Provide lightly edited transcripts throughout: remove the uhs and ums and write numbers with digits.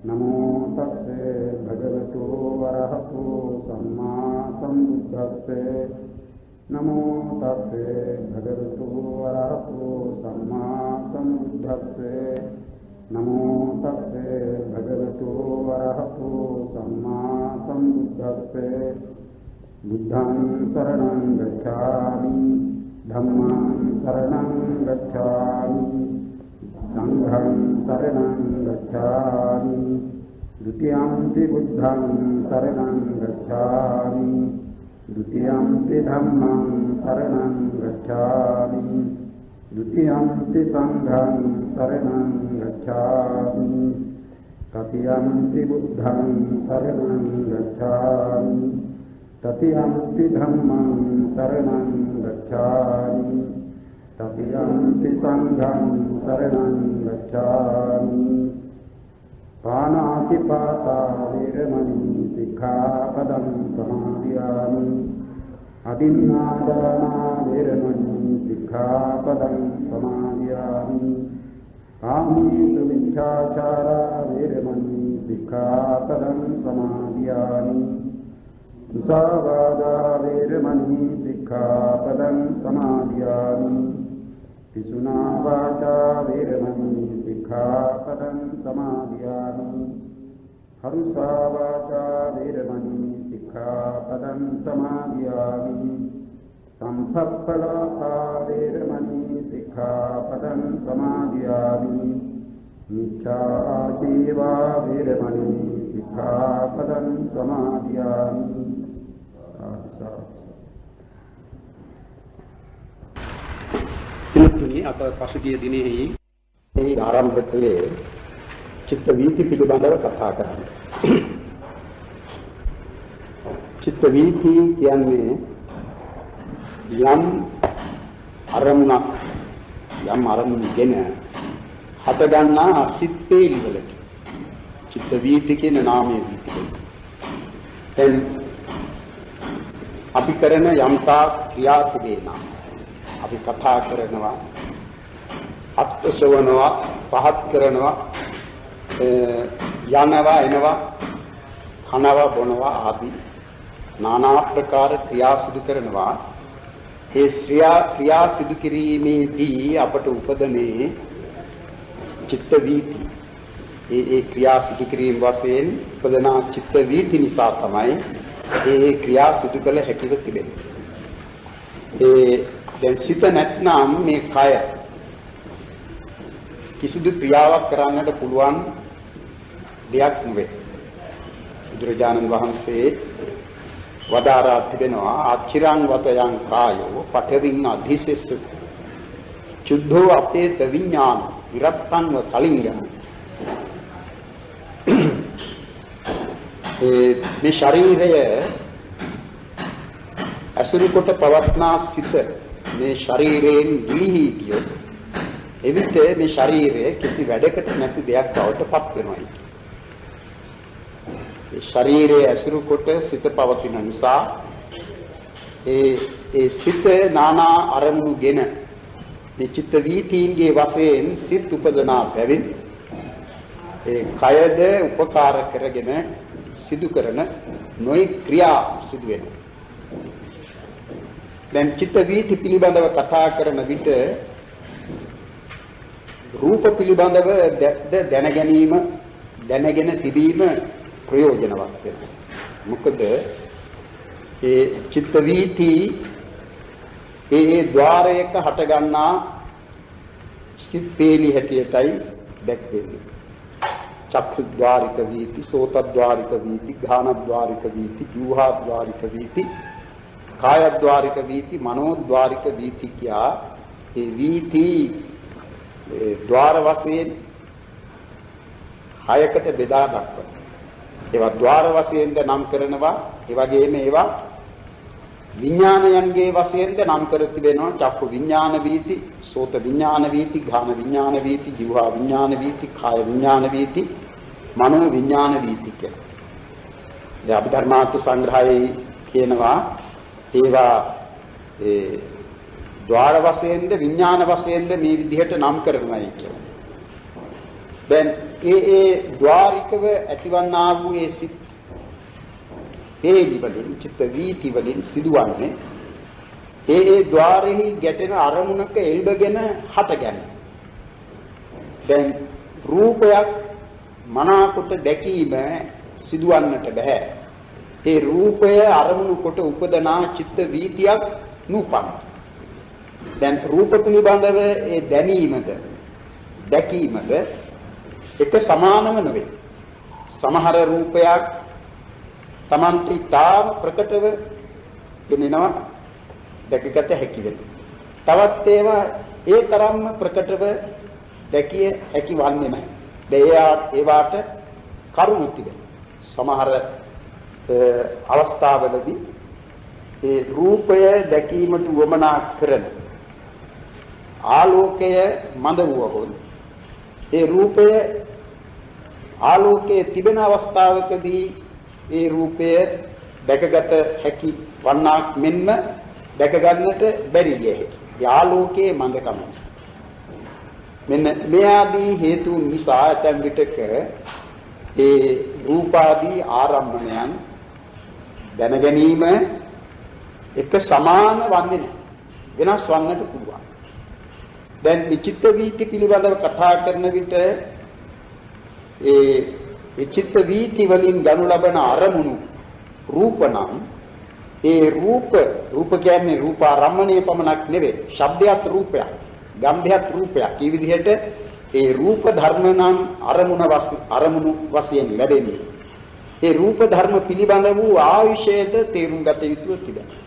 नमो तस्से भगवतो अरहतो सम्मा सम्बुद्धस्से नमो तस्से भगवतो अरहतो सम्मा सम्बुद्धस्से नमो तस्से भगवतो अरहतो सम्मा सम्बुद्धस्से बुद्धं शरणं गच्छामि धम्मं शरणं गच्छामि संघं शरणं गच्छामि द्वितीयंपि बुद्धं शरणं गच्छामि द्वितीयंपि धम्मं शरणं गच्छामि द्वितीयंपि संघं शरणं गच्छामि तृतीयंपि बुद्धं शरणं गच्छामि तृतीयंपि धम्मं शरणं गच्छामि तृतीयंपि संघं शरणं गच्छामि पानातिपाता वेरमणि सिक्खापदं समादयामि अदिन्नादाना वेरमणि सिक्खापदं समादयामि कामेषु मिथ्याचारा वेरमणि सिक्खापदं समादयामि मुसावादा वेरमणि सिक्खापदं समादयामि पिशुना वाचा वेरमणि सिक्खापदं समादयामि हरुषा वाचा वेरमणि सिक्खापदं समादयामि संसप्पलापा वेरमणि सिक्खापदं समादयामि मिथ्याजीवा वेरमणि सिक्खापदं समादयामि අප පසුගිය දිනෙහි මේ ආරම්භ කළේ චිත්ත වීති පිළිබඳව කතා කරන්න. චිත්ත වීති කියන්නේ යම් අරමුණක් ගෙන හට ගන්නා සිත් පේලිවලට චිත්ත වීති කියන නාමය දීතියි. දැන් අපි කරන යම්තා ක්‍රියා තිබෙනවා. අපි කතා කරනවා අත්සවනවා පහත් කරනවා යනවා එනවා කනවා බොනවා ආදී নানা ආකාර ක්‍රියා සිදු කරනවා. ඒ ක්‍රියා සිදු කිරීමේදී අපට උපදනේ චිත්ත වීති. ඒ ක්‍රියා සිදු කිරීම වශයෙන් උපදන චිත්ත වීති නිසා තමයි ඒ ක්‍රියා සිදු කළ හැකිව තිබෙන්නේ. දැන් සිත නැත්නම් මේ කය කිසිදු ක්‍රියාවක් කරන්නට පුළුවන් දෙයක් නෙවෙයි. බුදුරජාණන් වහන්සේ වදාරා තිබෙනවා අචිරං වතයන් කායෝ පඨවින් අධිසෙස්ස චුද්ධෝ අපේත විඥාන විරත්තං කලිංගං. මේ ශරීරය අසුරු කොට පවත්නා සිත මේ ශරීරයෙන් ගිලිහි ගියොත් එවිට මේ ශරීරය කිසි වැඩකට නැති දෙයක් බවට පත් වෙනවා. ඒ ශරීරයේ අසුරු කොට සිත පවතින නිසා ඒ සිත නානා අරමුණුගෙන මේ චිත්ත වීතීන්ගේ වශයෙන් සිත් උපදනා බැවින් ඒ කයද උපකාර කරගෙන සිදු කරන නොයෙක් ක්‍රියා සිදු වෙනවා. දැන් චිත්ත වීති පිළිබඳව කතා කරන විට රූප පිළිබඳව දැනගෙන තිබීම ප්‍රයෝජනවත් වෙනවා. මොකද ඒ චිත්ත වීති ඒ ద్వාරයක හට ගන්නා සිත් පේලි හැටියටයි දැක්වෙන්නේ. චක්ඛු ద్వාරික වීති, සෝත ద్వාරික වීති, ඝාන ద్వාරික වීති, ජීවහා ద్వාරික වීති, කාය ద్వාරික වීති, මනෝ ద్వාරික වීති කියා ඒ වීති ద్వාර වශයෙන් හයකට බෙදා දක්වනවා. ඒවා ద్వාර වශයෙන්ද නම් කරනවා. ඒ වගේම ඒවා විඥානයන්ගේ වශයෙන්ද නම් කර තිබෙනවා. චක්කු විඥාන වීති, සෝත විඥාන වීති, ඝාන විඥාන වීති, જીවහා විඥාන වීති, කාය විඥාන වීති, මනෝ විඥාන වීති කියලා. ඒ අභිධර්මාර්ථ සංග්‍රහයේ කියනවා ඒවා ద్వාර වශයෙන්ද විඥාන වශයෙන්ද මේ විදිහට නම් කරනවායි කියලා. දැන් ඒ ద్వාරිකව ඇතිවන්නා වූ ඒ සිත් හේලි වලින් චිත්ත වීති වලින් සිදුවන්නේ ඒ ద్వාරෙහි ගැටෙන අරමුණක එල්බගෙන හටගන්න. දැන් රූපයක් මනාකොට දැකීම සිදුවන්නට බෑ. ඒ රූපය අරමුණු කොට උපදනා චිත්ත වීතියක් නූපන්. දැන් රූප පිළිබඳව ඒ දැනීමද දැකීමද එක සමානම නෙවෙයි. සමහර රූපයක් තමන්ට තාම ප්‍රකටව දැනෙනවා දැකගත හැකි වෙනවා. තවත් ඒවා ඒ තරම්ම ප්‍රකටව දැකිය හැකි වන්නේ නැහැ. ඒවාට කරුණු තිබෙනවා. සමහර අවස්ථාවලදී ඒ රූපය දැකීමට වමනා කරන ආලෝකය මඳ වූවොත් ඒ රූපය ආලෝකයේ තිබෙන අවස්ථාවකදී ඒ රූපය දැකගත හැකි වන්නාක් මෙන්ම දැක ගන්නට බැරි විය හැකියි. ඒ ආලෝකයේ මඳකම. මෙන්න මේ ආදී හේතුන් නිසා ඇතැම් විටක ඒ රූපාදී ආරම්භණයන් දැන ගැනීම එක සමාන වන්නේ නැහැ. වෙනස් වන්නට පුළුවන්. දැන් චිත්ත වීති පිළිබඳව කතා කරන විට ඒ චිත්ත වීති වලින් ගනු ලබන අරමුණු රූප නම් ඒ රූප කියන්නේ රූපාරම්මණය පමණක් නෙවෙයි. ශබ්දයක් රූපයක්, ගන්ධයක් රූපයක්. මේ විදිහට ඒ රූප ධර්ම නම් අරමුණු වශයෙන් ලැබෙන්නේ. ඒ රූප ධර්ම පිළිබඳ වූ ආවිෂයද තේරුම් ගත යුතු තිබෙනවා.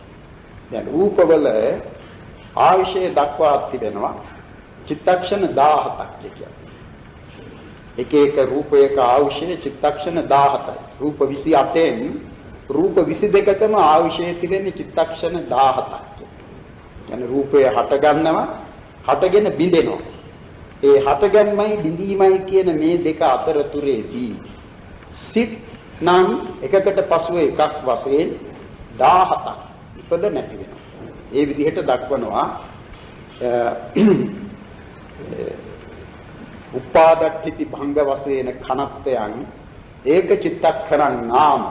දැන් රූපවල ආවිෂය දක්වා තිබෙනවා චිත්තක්ෂණ 17ක් කියන්නේ. එක එක රූපයක ආවිෂය චිත්තක්ෂණ 17යි. රූප 28න් රූප 22කම ආවිෂය තිබෙන්නේ චිත්තක්ෂණ 17ක්. කියන්නේ රූපය හට ගන්නවා, හටගෙන බිඳෙනවා. ඒ හටගන්මයි බිඳීමයි කියන මේ දෙක අතරතුරේදී සිත් නම් එකකට පසුව එකක් වශයෙන් 17ක් ඉපද නැති වෙනවා. ඒ විදිහට දක්වනවා උපාදට්ඨිති භංග වශයෙන් කනත්තයන් ඒක චිත්තක්ඛනං නාම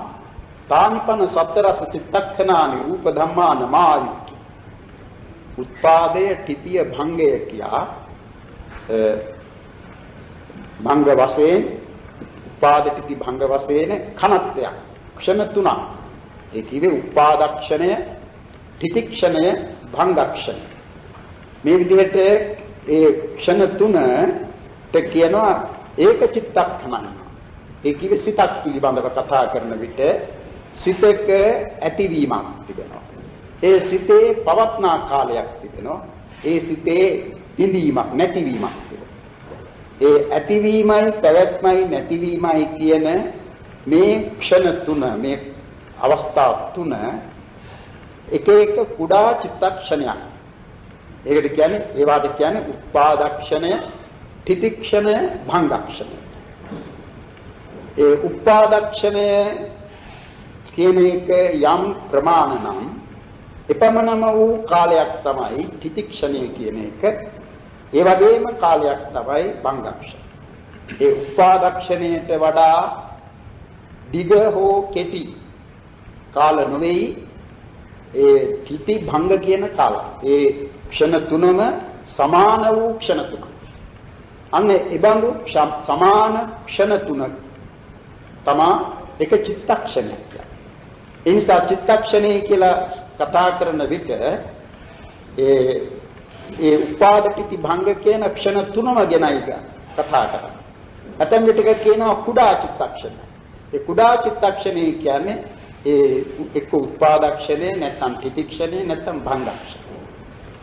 තානිපන සතරස චිත්තක්ඛනානි රූප ධම්මා නමාවි. උත්පාදයේ ඨිතිය භංගය කියා භංග වශයෙන් උපාදට්ඨිති භංග වශයෙන් කනත්තයන් ක්ෂණ තුනක්. ඒ කිව්වේ උපාදක්ෂණය, ඨිතික්ෂණය, භංගක්ෂණය. මේ විදිහට ඒ ක්ෂණ තුනට කියනවා ඒක චිත්තක්ඛනං. ඒ කිව්වේ සිතක් පිළිබඳව කතා කරන විට සිතක ඇතිවීමක් තිබෙනවා. ඒ සිතේ පවත්නා කාලයක් තිබෙනවා. ඒ සිතේ ඉඳීමක් නැතිවීමක් තිබෙනවා. ඒ ඇතිවීමයි පැවැත්මයි නැතිවීමයි කියන මේ ක්ෂණ තුන, මේ අවස්ථා තුන එක එක කුඩා චිත්තක්ෂණයක්. ඒකට කියන්නේ ඒවාට කියන්නේ උපාදක්ෂණය, ඨිතික්ෂණය, භංගක්ෂණය. ඒ උපාදක්ෂණය කියන එක යම් ප්‍රමාණ නම් එපමණම වූ කාලයක් තමයි ඨිතික්ෂණය කියන එක. ඒ වගේම කාලයක් තමයි භංගක්ෂණය. ඒ උපාදක්ෂණයට වඩා දිග හෝ කෙටි කාල නොවේයි ඒ ඨිති භංග කියන කාල. ඒ ක්ෂණ තුනම සමාන වූ ක්ෂණ තුනක්. අන්න ඒ බඳු සමාන ක්ෂණ තුනක් තමා එක චිත්තක්ෂණයක් කියන්නේ. ඒ නිසා චිත්තක්ෂණය කියලා කතා කරන විට ඒ උපාදට්ඨිති භංග කියන ක්ෂණ තුනම ගැනයි කතා කරන්නේ. ඇතැම් විටක කියනවා කුඩා චිත්තක්ෂණය. ඒ කුඩා චිත්තක්ෂණය කියන්නේ ඒ එක්ක උපාදක්ෂණය නැත්නම් ඨිතික්ෂණය නැත්නම් භංගක්ෂණය.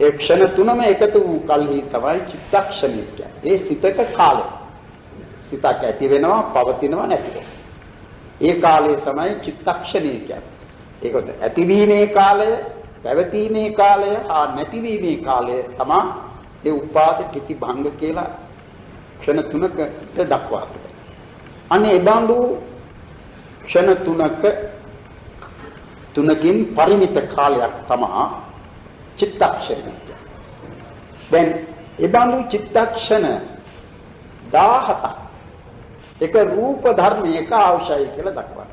ඒ ක්ෂණ තුනම එකතු වූ කල්හි තමයි චිත්තක්ෂණය කියන්නේ. ඒ සිතක කාලය. සිතක් ඇති වෙනවා, පවතිනවා, නැති වෙනවා. ඒ කාලය තමයි චිත්තක්ෂණය කියන්නේ. ඒකත් ඇතිවීමේ කාලය, පැවතීමේ කාලය, හා නැතිවීමේ කාලය තමයි ඒ උපාද ඨිති භංග කියලා ක්ෂණ තුනකට දක්වා තිබෙනවා. අනේ ඒ බඳු ක්ෂණ තුනකින් පරිමිත කාලයක් තමයි චිත්තක්ෂණය. දැන් ඒ බඳු චිත්තක්ෂණ 17ක් එක රූප ධර්මයක අවශ්‍යයි කියලා දක්වනවා.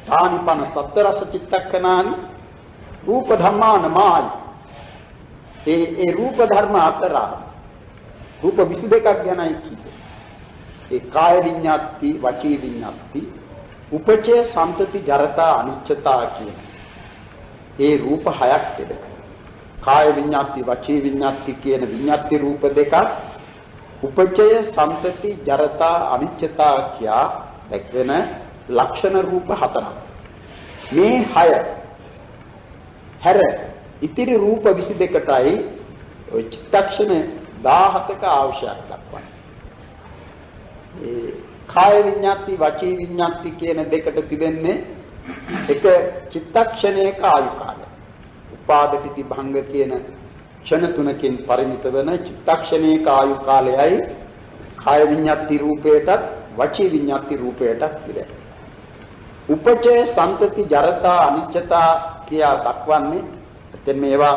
ධානිපන සතරස චිත්තක්ඛනානි රූප ධම්මානමායි. ඒ රූප ධර්ම අතර රූප 22ක් ගැනයි කිව්වේ. ඒ කාය විඤ්ඤාති, වචී විඤ්ඤාති, උපචේ සම්පති ජරතා අනිච්චතා කියන ඒ රූප හයක් දෙක. කාය විඤ්ඤාති, වචී විඤ්ඤාති කියන විඤ්ඤාති රූප දෙකක්, උපචය සම්පති ජරතා අනිච්චතා කියා දැක්වෙන ලක්ෂණ රූප හතරක්. මේ හය හැර ඉතිරි රූප 22ටයි ඔය චිත්තක්ෂණ 17ක අවශ්‍යයක් දක්වන්නේ. ඒ කාය විඤ්ඤාති, වචී විඤ්ඤාති කියන දෙකට තිබෙන්නේ එක චිත්තක්ෂණයක ආයු කාලය. උපාදිතී භංග කියන ක්ෂණ තුනකින් පරිමිත වන චිත්තක්ෂණයක ආයු කාලයයි කාය විඤ්ඤාති රූපයටත් වචී විඤ්ඤාති රූපයටත් තිබෙනවා. උපචේ සම්තති ජරතා අනිච්චතා කියා දක්වන්නේ එතෙන් මේවා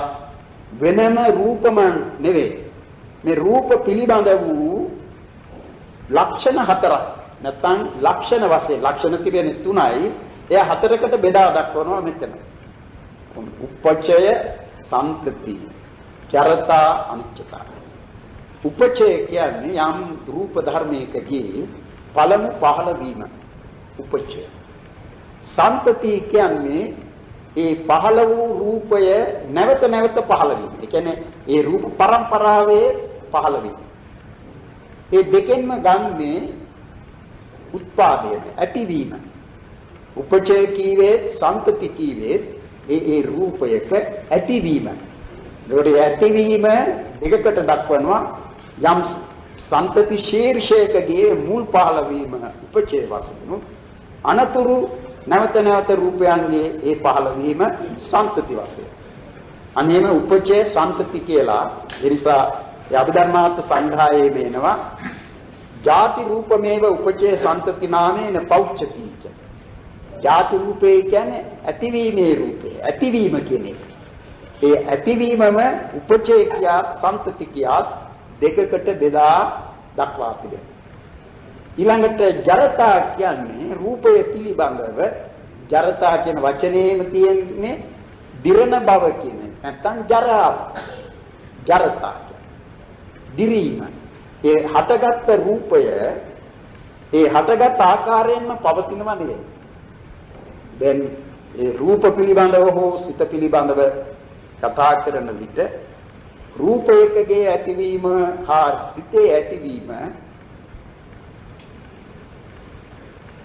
වෙනම රූපම නෙවෙයි. මේ රූප පිළිබඳ වූ ලක්ෂණ හතරක්. නැත්නම් ලක්ෂණ වශයෙන් ලක්ෂණ තිබෙන්නේ 3යි. එය හතරකට බෙදා දක්වනවා මෙතන. උපචය සම්තති ජරතා අනිච්චතා. උපචය කියන්නේ යම් රූප ධර්මයකගේ පළමු පහළ වීම. උපචය. සම්තති කියන්නේ ඒ පහළ වූ රූපය නැවත නැවත පහළ වීම. ඒ කියන්නේ ඒ රූප පරම්පරාවේ පහළ වීම. ඒ දෙකෙන්ම ගන්නේ උත්පාදය, ඇතිවීම. උපචය කීවේ සම්තති කීවේ ඒ රූපයක ඇතිවීම. ඒකට ඇතිවීම දෙකකට දක්වනවා. යම් සම්තති ශීර්ෂයකගේ මුල් පහළ වීම උපචය වශයෙන්, අනතුරු නැවත නැවත රූපයන්ගේ ඒ පහළ වීම සම්තති වශයෙන්. අනේම උපචය සම්තති කියලා ඒ නිසා ඒ අභිධර්මාර්ථ සංග්‍රහයේ වෙනවා ජාති රූපමේව උපචේ සම්තති නාමේන පෞච්චති. ජාති රූපේ කියන්නේ ඇතිවීමේ රූපේ, ඇතිවීම කියන එක. ඒ ඇතිවීමම උපචේ කියා සම්තති කියා දෙකකට බෙදා දක්වා තිබෙනවා. ඊළඟට ජරතා කියන්නේ රූපය පිළිබඳව ජරතා කියන වචනේම තියෙන්නේ දිරණ බව කියන එක. නැත්නම් ජරා. ජරතා දිරීම. ඒ හටගත් රූපය ඒ හටගත් ආකාරයෙන්ම පවතිනවා නෙවෙයි. දැන් ඒ රූප පිළිබඳව හෝ සිත පිළිබඳව කතා කරන විට රූපයකගේ ඇතිවීම හා සිතේ ඇතිවීම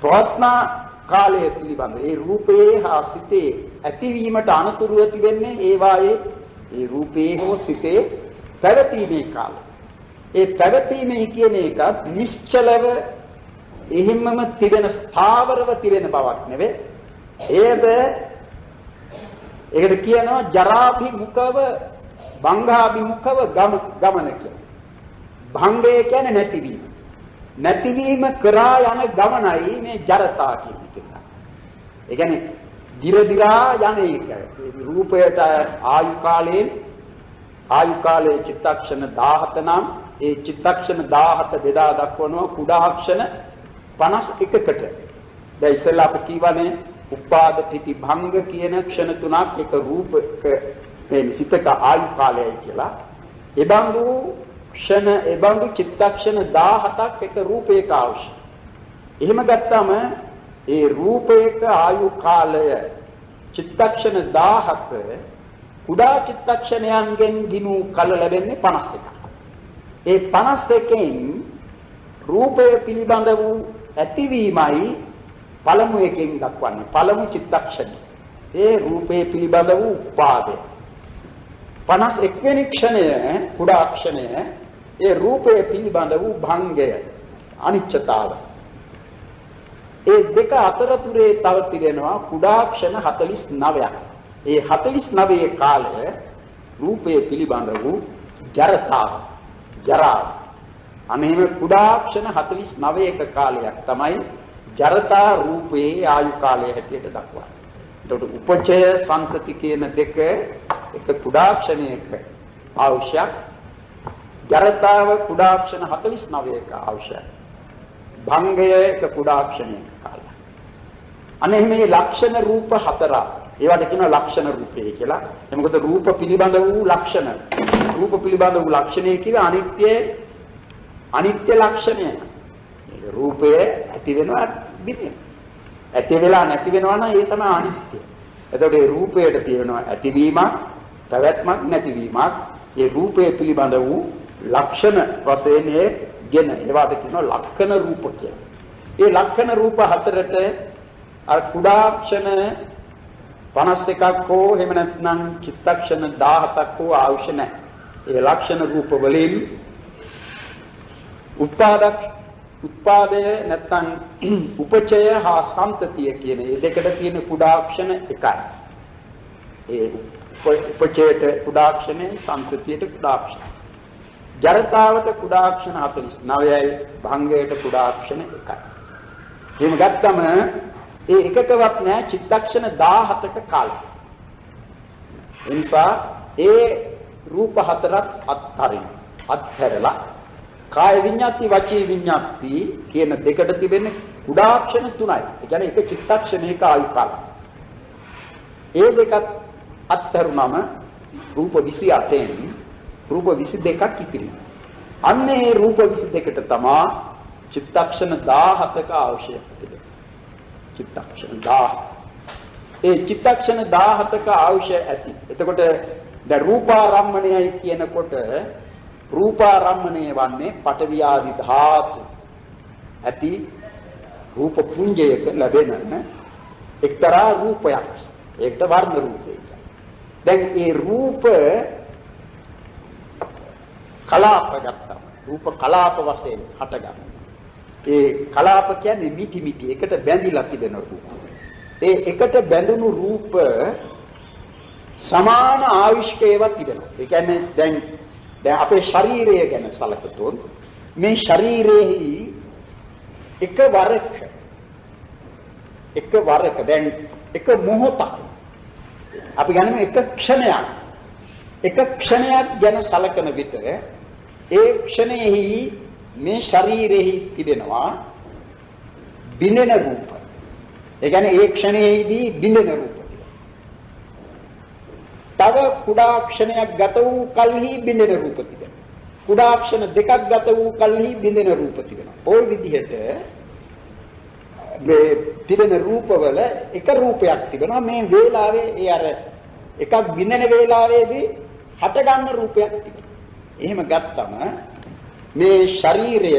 ප්‍රඥා කාලය පිළිබඳ ඒ රූපේ හා සිතේ ඇතිවීමට අනුතුරුව තිබෙන්නේ ඒ වායේ ඒ රූපේ හෝ සිතේ පැවතීමේ කාලය. ඒ පැවතීමේ කියන එකත් නිශ්චලව එහෙම්මම තිබෙන ස්ථාවරව තිබෙන බවක් නෙවෙයි. ඒකට කියනවා ජරාභිමුඛව භංගාභිමුඛව ගමන කියලා. භංගය කියන්නේ නැතිවීම. නැතිවීම කරා යන ගමනයි මේ ජරතා කියන්නේ. ඒ කියන්නේ දිරදිරා යන එක. රූපයට ආයු කාලයේ චිත්තක්ෂණ 17 නම් ඒ චිත්තක්ෂණ 17 බෙදා දක්වනවා කුඩාක්ෂණ 51කට. දැන් ඉස්සෙල්ලා අපි කියවනේ උපාද තිති භංග කියන ක්ෂණ තුනක් එක රූපක මේ සිතක ආයු කාලයයි කියලා. එබඳු ක්ෂණ එබඳු චිත්තක්ෂණ 17ක් එක රූපයක අවශ්‍ය. එහෙම ගත්තම ඒ රූපයක ආයු කාලය චිත්තක්ෂණ 17ක කුඩා චිත්තක්ෂණයන්ගෙන් ගිනු කල ලැබෙන්නේ 51ක්. ඒ 51න් රූපය පිළිබඳ වූ ඇතිවීමයි පළමු එකෙන් දක්වන්නේ. පළමු චිත්තක්ෂණය. ඒ රූපේ පිළිබඳ වූ උපාදය. 51 වෙනි ක්ෂණය කුඩා ක්ෂණය ඒ රූපය පිළිබඳ වූ භංගය, අනිච්චතාව. ඒ දෙක අතරතුරේ තව තිබෙනවා කුඩා ක්ෂණ 49ක්. ඒ 49 කාලය රූපය පිළිබඳ වූ ජරතාව, ජරාව. අනේම කුඩා ක්ෂණ 49ක කාලයක් තමයි ජරතා රූපයේ ආයු කාලය හැටියට දක්වන්නේ. එතකොට උපචය සම්තති කියන දෙක එක කුඩා ක්ෂණයක අවශ්‍යයි. ජරතාව කුඩා ක්ෂණ 49ක අවශ්‍යයි. භංගය එක කුඩා ක්ෂණයක කාලය. අනේ මේ ලක්ෂණ රූප හතරක්. ඒවට කියනවා ලක්ෂණ රූපය කියලා. ඒ මොකද රූප පිළිබඳ වූ ලක්ෂණ. රූප පිළිබඳ වූ ලක්ෂණය කිව්ව අනිත්‍ය ලක්ෂණය. රූපය ඇති වෙනවා බිඳෙනවා. ඇති වෙලා නැති වෙනවා නම් ඒ තමයි අනිත්‍ය. එතකොට මේ රූපයට තියෙනවා ඇතිවීමක්, පැවැත්මක්, නැතිවීමක්. මේ රූපය පිළිබඳ වූ ලක්ෂණ වශයෙන් ගෙන ඒවාට කියනවා ලක්ෂණ රූප කියලා. මේ ලක්ෂණ රූප හතරට අර කුඩාක්ෂණ 51ක් හෝ එහෙම නැත්නම් චිත්තක්ෂණ 17ක් හෝ අවශ්‍ය නැහැ. ඒ ලක්ෂණ රූප වලින් උත්පාදය නැත්නම් උපචය හා සම්තතිය කියන මේ දෙකට තියෙන කුඩාක්ෂණ එකයි. ඒ උපචයට කුඩාක්ෂණය, සම්තතියට කුඩාක්ෂණ. ජරතාවට කුඩාක්ෂණ 49යි, භංගයට කුඩාක්ෂණ 1යි. එහෙම ගත්තම ඒ එකකවත් නෑ චිත්තක්ෂණ 17ක කාලය. ඒ නිසා ඒ රූප හතරක් අත්හැරලා කාය විඤ්ඤාති වචී විඤ්ඤාති කියන දෙකට තිබෙන කුඩාක්ෂණ 3යි. ඒ කියන්නේ එක චිත්තක්ෂණයක ආයු කාලය. ඒ දෙකත් අත්හැරුණම රූප 28න් රූප 22ක් ඉතිරි. අන්න ඒ රූප 22ට තමයි චිත්තක්ෂණ 17ක අවශ්‍යයි තිබෙන්නේ. චිත්තක්ෂණ 10. ඒ චිත්තක්ෂණ 17ක අවශ්‍ය ඇති. එතකොට දැන් රූපාරම්මණයයි කියනකොට රූපාරම්මණය වන්නේ පඨවි ආදි ධාතු ඇති රූප පුඤ්ජයක ලැබෙන එක්තරා රූපයක්. ඒකට වර්ණ රූපය. දැන් ඒ රූප කලාප ගත්තා. රූප කලාප වශයෙන් හටගන්න. ඒ කලාප කියන්නේ මිටි මිටි එකට බැඳිලා තිබෙන රූප. ඒ එකට බැඳුණු රූප සමාන ආයුෂ්කේවත් තිබෙනවා. ඒ කියන්නේ දැන් අපේ ශරීරය ගැන සැලකතොත් මේ ශරීරෙහි එකවරක දැන් එක මොහොතක් අපි ගන්නේ එක ක්ෂණයක් ගැන සැලකන විට ඒ ක්ෂණයෙහි මේ ශරීරෙහි තිබෙනවා බිඳෙන රූප. ඒ කියන්නේ ඒ ක්ෂණයේදී බිඳෙන රූප. තව කුඩා ක්ෂණයක් ගත වූ කල්හි බිඳෙන රූප තිබෙනවා. කුඩා ක්ෂණ දෙකක් ගත වූ කල්හි බිඳෙන රූප තිබෙනවා. ওই විදිහට මේ තිබෙන රූපවල එක රූපයක් තිබෙනවා. මේ වේලාවේ ඒ අර එකක් බිඳෙන වේලාවේදී හට ගන්න රූපයක් තිබෙනවා. එහෙම ගත්තම මේ ශරීරය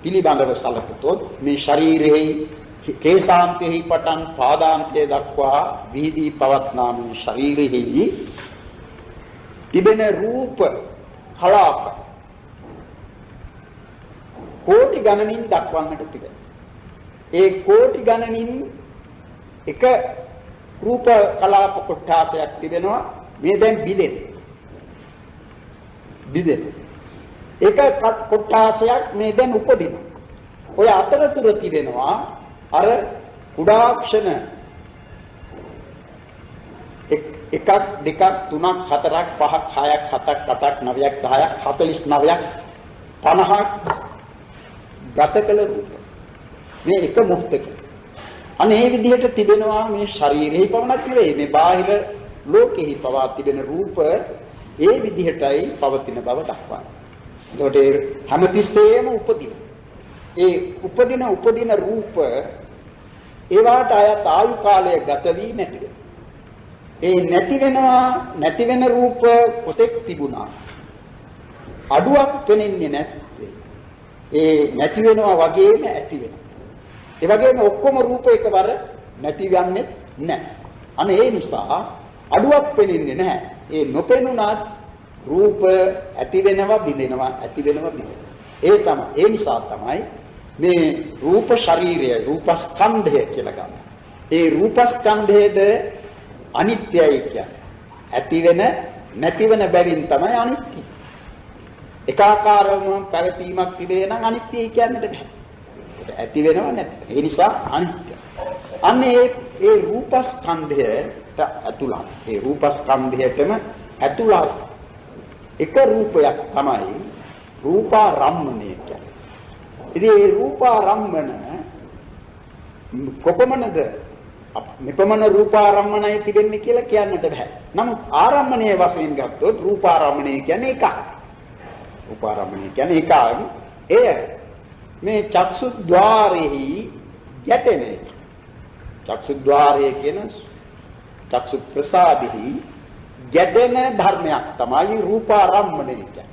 පිළිබඳව සැලකුවොත් මේ ශරීරයේ කේසාන්තෙහි පටන් පාදාන්තය දක්වා විහිදී පවත්නා මේ ශරීරෙහි තිබෙන රූප කලාප කෝටි ගණනින් දක්වන්නට තිබෙනවා. ඒ කෝටි ගණනින් එක රූප කලාප කොටාසයක් තිබෙනවා. මේ දැන් බිදෙන එක කොටාසයක් මේ දැන් උපදිනවා. ඔය අතරතුර තිබෙනවා අර කුඩාක්ෂණ එකක් දෙකක් තුනක් හතරක් පහක් හයක් හතක් අටක් නවයක් 10ක් 49ක් 50ක් ගත කළ රූප මේ එක මොහොතක අනේ මේ විදිහට තිබෙනවා මේ ශරීරෙහි පවණක් නෙවෙයි මේ බාහිර ලෝකෙහි පවා තිබෙන රූප ඒ විදිහටයි පවතින බව දක්වනවා. ඒකට හැමතිස්සෙම උපදින. ඒ උපදින රූප ඒවාට අයත් ආයු කාලය ගත වී නැති වෙනවා. ඒ නැති වෙන රූප කොතෙක් තිබුණා අඩුවක් පෙනෙන්නේ නැත්තේ. ඒ නැති වෙනවා වගේම ඇති වෙනවා. ඒ වගේම ඔක්කොම රූප එකවර නැති යන්නේ නැහැ. අනේ ඒ නිසා අඩුවක් පෙනෙන්නේ නැහැ. ඒ නොපෙනුණත් රූප ඇති වෙනවා බිඳෙනවා ඇති වෙනවා බිඳෙනවා. ඒ නිසා තමයි මේ රූප ශරීරය රූපස්කන්ධය කියලා ගන්න. ඒ රූපස්කන්ධයේද අනිත්‍යයි කියන්නේ. ඇති වෙන නැති වෙන බැවින් තමයි අනිත්‍ය. ඒකාකාරවම පැවතීමක් තිබේ නම් අනිත්‍යයි කියන්නට බෑ. ඇති වෙනව නැති. ඒ නිසා අනිත්‍ය. අන්නේ ඒ රූපස්කන්ධයට ඇතුළත්. ඒ රූපස්කන්ධයටම ඉතින් රූපාරම්මන කොපමණද මෙපමණ රූපාරම්මනයි තිබෙන්නේ කියලා කියන්නට බෑ. නමුත් ආරම්මණයේ වශයෙන් ගත්තොත් රූපාරම්මණය කියන්නේ එකක්. රූපාරම්මණය කියන්නේ එකක්. එය මේ චක්සුද්්වාරෙහි ගැටෙන එක. චක්සුද්්වාරය කියන චක්සු ප්‍රසාදෙහි ගැටෙන ධර්මයක් තමයි රූපාරම්මණය කියන්නේ.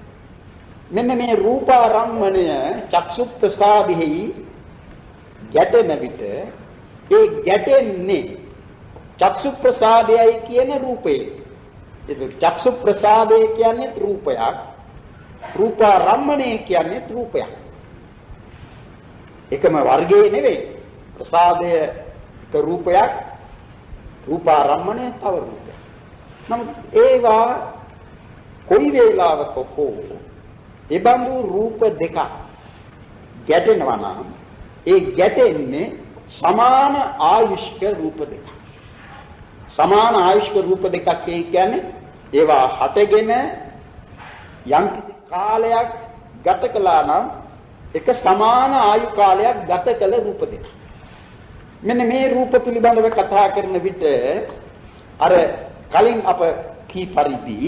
මෙන්න මේ රූපාරම්මණය චක්සු ප්‍රසාදෙහි ගැටෙන විට ඒ ගැටෙන්නේ චක්සු ප්‍රසාදයයි කියන රූපේ. ඒක චක්සු ප්‍රසාදය කියන්නේ රූපයක්. රූපාරම්මණය කියන්නේ රූපයක්. එකම වර්ගයේ නෙවෙයි. ප්‍රසාදය එක රූපයක්, රූපාරම්මණය තව රූපයක්. නමුත් ඒවා කොයි වේලාවක හෝ ඒ බඳු රූප දෙක ගැටෙනවා නම් ඒ ගැටෙන්නේ සමාන ආයුෂ්ක රූප දෙකක්. සමාන ආයුෂ්ක රූප දෙකක් කියන්නේ ඒවා හටගෙන යම් කිසි කාලයක් ගත කළා නම් එක සමාන ආයු කාලයක් ගත කළ රූප දෙකක්. මෙන්න මේ රූප පිළිබඳව කතා කරන විට අර කලින් අප කී පරිදි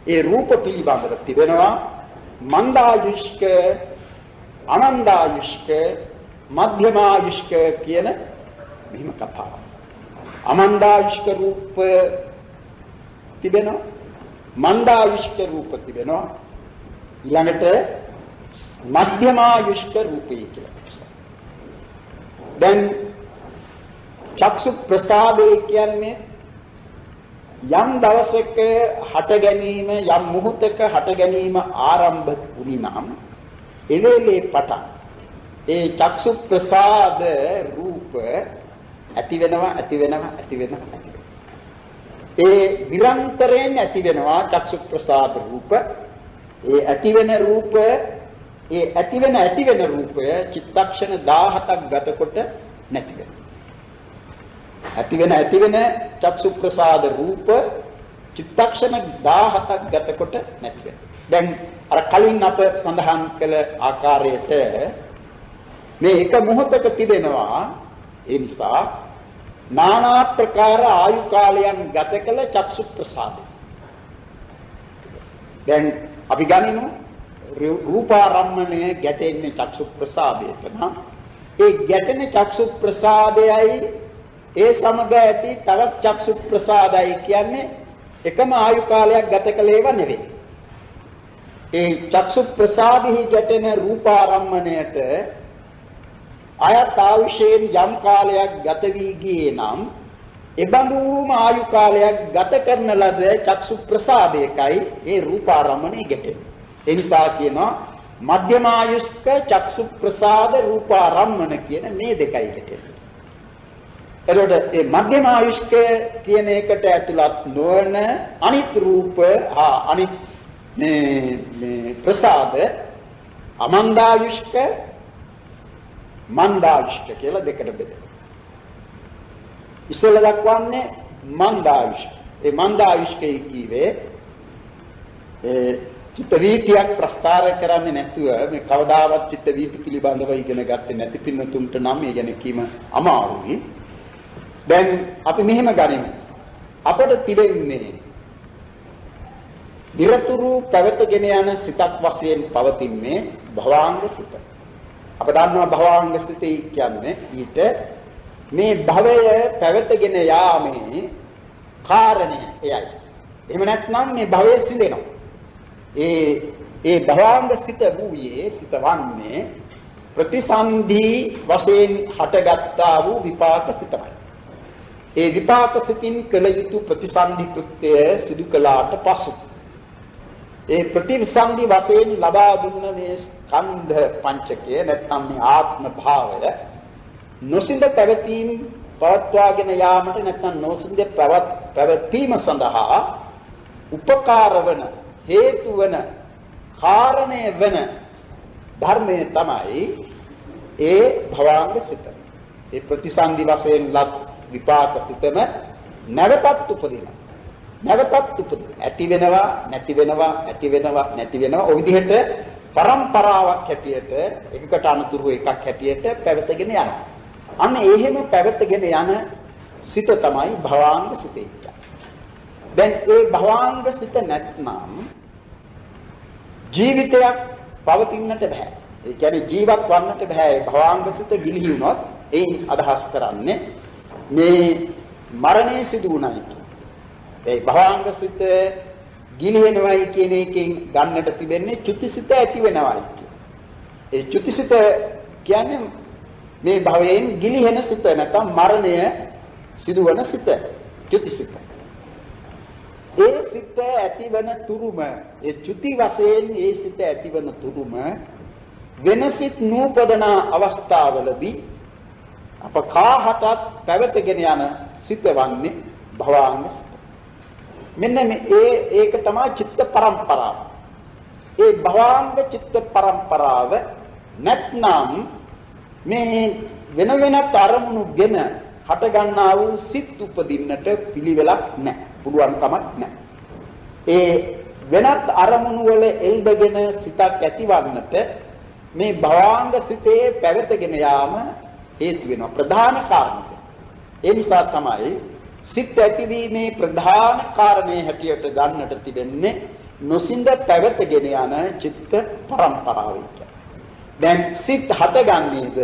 ඒ රූප පිළිබඳව තිබෙනවා මන්දායුෂ්ක, අනන්දායුෂ්ක, මධ්‍යමායුෂ්ක කියන මෙහිම කතාවක්. අමන්දායුෂ්ක රූප තිබෙනවා, මන්දායුෂ්ක රූප තිබෙනවා, ඊළඟට මධ්‍යමායුෂ්ක රූපය කියලා කියනවා. දැන් චක්සු ප්‍රසාදේ කියන්නේ යම් දවසක හට ගැනීම, යම් මොහොතක හට ගැනීම ආරම්භ වුණි නම් එවේලේ පටන් ඒ චක්සු ප්‍රසාද රූප ඇති වෙනවා, ඇති වෙනවා, ඇති වෙනවා, ඇති වෙනවා. ඒ නිරන්තරයෙන් ඇති වෙනවා චක්සු ප්‍රසාද රූප. ඒ ඇති වෙන රූප, ඒ ඇති වෙන රූපය චිත්තක්ෂණ 17ක් ගතකොට නැති වෙනවා. ඇති වෙන චක්සු ප්‍රසාද රූප චිත්තක්ෂණ 17ක් ගතකොට නැති වෙනවා. දැන් අර කලින් අප සඳහන් කළ ආකාරයට මේ එක මොහොතක තිබෙනවා. ඒ නිසා নানা ප්‍රකාර ආයු කාලයන් ගත කළ චක්සු ප්‍රසාදය. දැන් අපි ගනිමු රූපාරම්මණය ගැටෙන්නේ චක්සු ප්‍රසාදයට නම් ඒ ගැටෙන චක්සු ප්‍රසාදයයි ඒ සමග ඇති තවත් චක්සු ප්‍රසාදයි කියන්නේ එකම ආයු කාලයක් ගත කළ ඒවා නෙවෙයි. ඒ චක්සු ප්‍රසාදෙහි ගැටෙන රූපාරම්මණයට අයත් ආයුෂයෙන් යම් කාලයක් ගත වී ගියේ නම් එබඳුම ආයු කාලයක් ගත කරන ලද චක්සු ප්‍රසාදයකයි ඒ රූපාරම්මණය ගැටෙන්නේ. ඒ නිසා කියනවා මධ්‍යමායුෂ්ක චක්සු ප්‍රසාද රූපාරම්මන කියන මේ දෙකයි ගැටෙන්නේ. එතකොට මේ මධ්‍යමායුෂ්ක කියන එකට ඇතුළත් නොවන අනිත් රූප අනිත් මේ ප්‍රසාද අමන්දායුෂ්ක, මන්දායුෂ්ක කියලා දෙකට බෙදෙනවා. ඉස්සෙල්ලා දක්වන්නේ මන්දායුෂ්ක. ඒ මන්දායුෂ්කයි කියවේ චිත්ත වීතියක් ප්‍රස්තාර කරන්නේ නැතුව මේ කවදාවත් චිත්ත වීති පිළිබඳව ඉගෙන ගත්තේ නැති පින්නතුන්ට නම් මේ ගැන කීම අමාරුයි. දැන් අපි මෙහෙම ගනිමු. අපට තිබෙන්නේ විරතුරු පැවතගෙන යන සිතක් වශයෙන් පවතින්නේ භවාංග සිත. අප දන්නවා භවාංග සිතයි කියන්නේ ඊට මේ භවය පැවතගෙන යාමේ කාරණය එයයි. එහෙම නැත්නම් මේ භවය සිඳෙනවා. ඒ භවාංග සිත වූයේ සිතවන්නේ ප්‍රතිසන්ධි වශයෙන් හටගත්තා වූ විපාක සිතයි. ඒ විපාක සිතින් කළ යුතු ප්‍රතිසන්ධි කෘත්‍ය සිදු කළාට පසු ඒ ප්‍රතිසන්ධි වශයෙන් ලබා දුන්න මේ ස්කන්ධ පංචකය නැත්නම් මේ ආත්ම භාවය නොසිඳ පැවතීම පවත්වාගෙන යාමට නැත්නම් නොසිඳ පැවතීම සඳහා උපකාර වන හේතු වන කාරණය වන ධර්මයේ තමයි ඒ භවාංග සිත. ඒ ප්‍රතිසන්ධි වශයෙන් ලබ විපාක සිතම නැවතත් උපදිනවා. නැවතත් උපදිනවා. ඇති වෙනවා, නැති වෙනවා, ඇති වෙනවා, නැති වෙනවා. ඔය විදිහට පරම්පරාවක් හැටියට එකකට අනුතුරු එකක් හැටියට පැවතගෙන යනවා. අන්න එහෙම පැවතගෙන යන සිත තමයි භවාංග සිතේ කියන්නේ. දැන් ඒ භවාංග සිත නැත්නම් ජීවිතයක් පවතින්නට බෑ. ඒ කියන්නේ ජීවත් වන්නට බෑ. ඒ භවාංග සිත ගිලිහි වුණොත් එයින් අදහස් කරන්නේ මේ මරණය සිදු වුණයි. ඒ භවාංග සිත ගිලිහෙනවයි කියන එකෙන් ගන්නට තිබෙන්නේ චුතිසිත ඇති වෙනවයි කියන. ඒ චුතිසිත කියන්නේ මේ භවයෙන් ගිලිහෙන සිත නැත්නම් මරණය සිදුවන සිත චුතිසිත. ඒ සිත ඇතිවන තුරුම ඒ චුති වශයෙන් ඒ සිත ඇතිවන තුරුම වෙනසිත නූපදන අවස්ථාවලදී අප කාහටත් පැවතගෙන යන සිත වන්නේ භවාංග සිත. මෙන්න ඒක තමයි චිත්ත පරම්පරාව. ඒ භවාංග චිත්ත පරම්පරාව නැත්නම් මේ වෙන වෙනත් අරමුණුගෙන හට ගන්නා වූ සිත් උපදින්නට පිළිවෙලක් නැහැ. පුළුවන් කමක් නැහැ. ඒ වෙනත් අරමුණු වල එල්බගෙන සිතක් ඇතිවන්නට මේ භවාංග සිතේ පැවතගෙන යාම හේතු වෙනවා ප්‍රධාන කාරණය. ඒ නිසා තමයි සිත් ඇතිවීමේ ප්‍රධාන කාරණේ හැටියට ගන්නට තිබෙන්නේ නොසින්ද පැවතගෙන යන චිත්ත පරම්පරාව. දැන් සිත් හටගන්නේද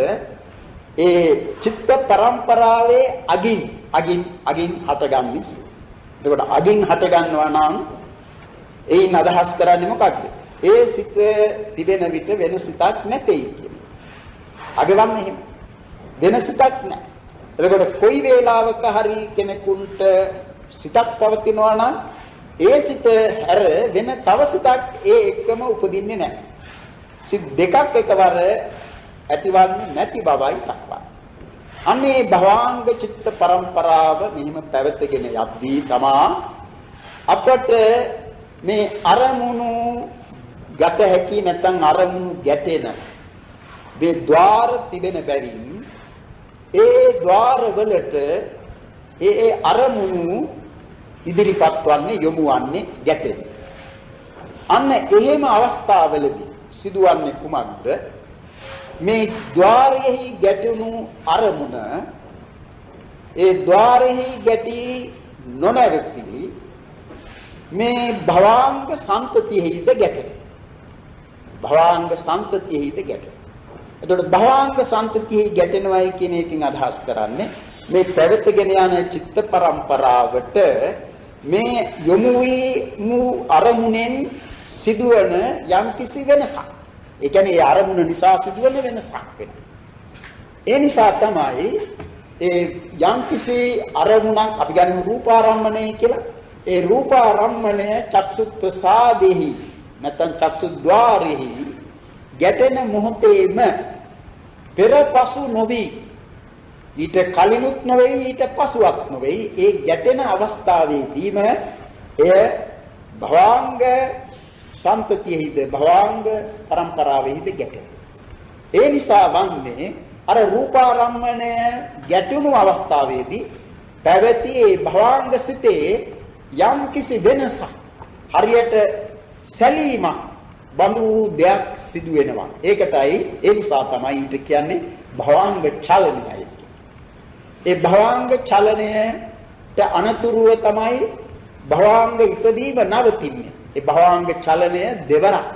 ඒ චිත්ත පරම්පරාවේ අගින් හටගන්නේ. එතකොට අගින් හටගන්නවා නම් ඒයින් අදහස් කරන්නේ මොකක්ද? ඒ සිත තිබෙන විට වෙන සිතක් නැtei කියන්නේ. අගවන්නේ එහෙම. වෙන සිතක් නැහැ. එතකොට කොයි වේලාවක හරි කෙනෙකුට සිතක් පවතිනවා නම් ඒ සිත හැර වෙන තව සිතක් ඒ එක්කම උපදින්නේ නැහැ. සිත් දෙකක් එකවර ඇතිවන්නේ නැති බවයි දක්වන්නේ. අන්නේ භවාංග චිත්ත පරම්පරාව මෙහිම පැවතගෙන යද්දී තමා අපට මේ අරමුණු ගත හැකි නැත්නම් අරමුණු ගැටෙන මේ ద్వාර තිබෙන බැවින් ඒ ద్వාර වලට ඒ අරමුණු ඉදිරිපත් වන්නේ යොමු වන්නේ ගැටෙන්නේ. අන්න එහෙම අවස්ථාවලදී සිදුවන්නේ කුමක්ද? මේ ద్వාරයෙහි ගැටුණු අරමුණ ඒ ద్వාරයෙහි ගැටි නොනැවති මේ භවාංග සම්තතියෙහිද ගැටෙන. භවාංග සම්තතියෙහිද ගැටෙන. එතකොට භවාංග සම්තතියෙහි ගැටෙනවයි කියන එකකින් අදහස් කරන්නේ මේ පැවතගෙන යන චිත්ත පරම්පරාවට මේ යොමු වූ අරමුණෙන් සිදුවන යම්කිසි වෙනසක්. ඒ කියන්නේ ඒ අරමුණ නිසා සිදුවන වෙනසක් වෙනවා. ඒ නිසා තමයි ඒ යම්කිසි අරමුණක් අපි ගන්න රූපාරම්මණය කියලා. ඒ රූපාරම්මණය චක්සු ප්‍රසාදෙහි නැත්නම් චක්සු ద్వාරෙහි ගැටෙන මොහොතේම පෙරපසු නොවි ඊට කලිනුත් නොවේ ඊට පසුවත් නොවේ ඒ ගැටෙන අවස්ථාවේදීම එය භවාංග සම්පතියෙහිද භවාංග පරම්පරාවෙහිද ගැටෙන. ඒ නිසා වන්නේ අර රූපාරම්මණය ගැටුණු අවස්ථාවේදී පැවති ඒ භවාංග සිතේ යම් කිසි වෙනසක් හරියට සැලීමක් බඳු දෙයක් සිදු වෙනවා. ඒකටයි ඒ නිසා තමයි ඊට කියන්නේ භවාංග චලනයයි. ඒ භවාංග චලනයට අනතුරුව තමයි භවාංග ඉදීම නවතින්නේ. ඒ භවාංග චලනය දෙවරක්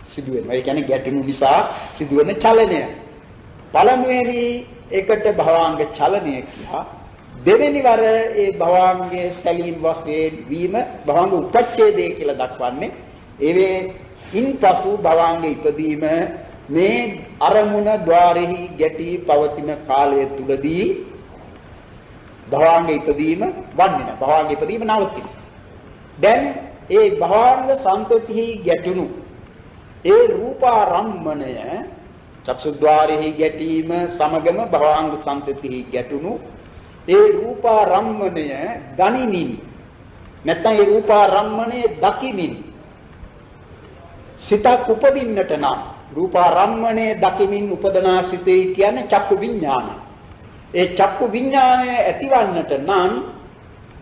සිදු වෙනවා. ඒ කියන්නේ ගැටුණු නිසා සිදුවන චලනය. පළමුවෙනි එකට භවාංග චලනය කියලා දෙවෙනි වර ඒ භවාංගයේ සැලීම් වශයෙන් වීම භවාංග උපච්ඡේදය කියලා දක්වන්නේ. ඒවේ ඉන්පසු භවාංග ඉදීම මේ අරමුණ ద్వාරෙහි ගැටි පවතින කාලය තුලදී භවාංග ඉදීම වන්නේ නැහැ. භවාංග ඉදීම නවතින. දැන් ඒ භවාංග සම්පතිහි ගැටුණු ඒ රූපාරම්මණය චක්සුද්්වාරෙහි ගැටීම සමගම භවාංග සම්පතිහි ගැටුණු ඒ රූපාරම්මණය ගනිමින් නැත්නම් ඒ රූපාරම්මණය දකිමින් සිතක් උපදින්නට නම් රූපාරම්මණය දකිමින් උපදනා සිතේ කියන්නේ චක්කු විඥානය. ඒ චක්කු විඥානය ඇතිවන්නට නම්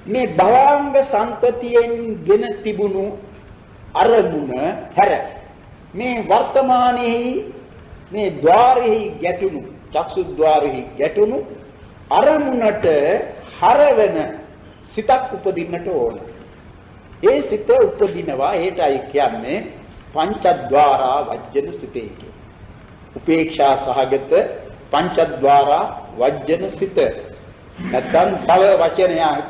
මේ භවාංග සංතතියෙන් ගෙන තිබුණු අරමුණ හැර මේ වර්තමානයේ මේ ద్వාරෙහි ගැටුණු චක්සුද්්වාරෙහි ගැටුණු අරමුණට හරවන සිතක් උපදින්නට ඕන. ඒ සිත උපදිනවා ඒටයි කියන්නේ පංචද්වාරා වජ්ජන සිතේ කියලා. උපේක්ෂා සහගත පංචද්වාරා වජ්ජන සිත. නැත්නම් තව වචනයක්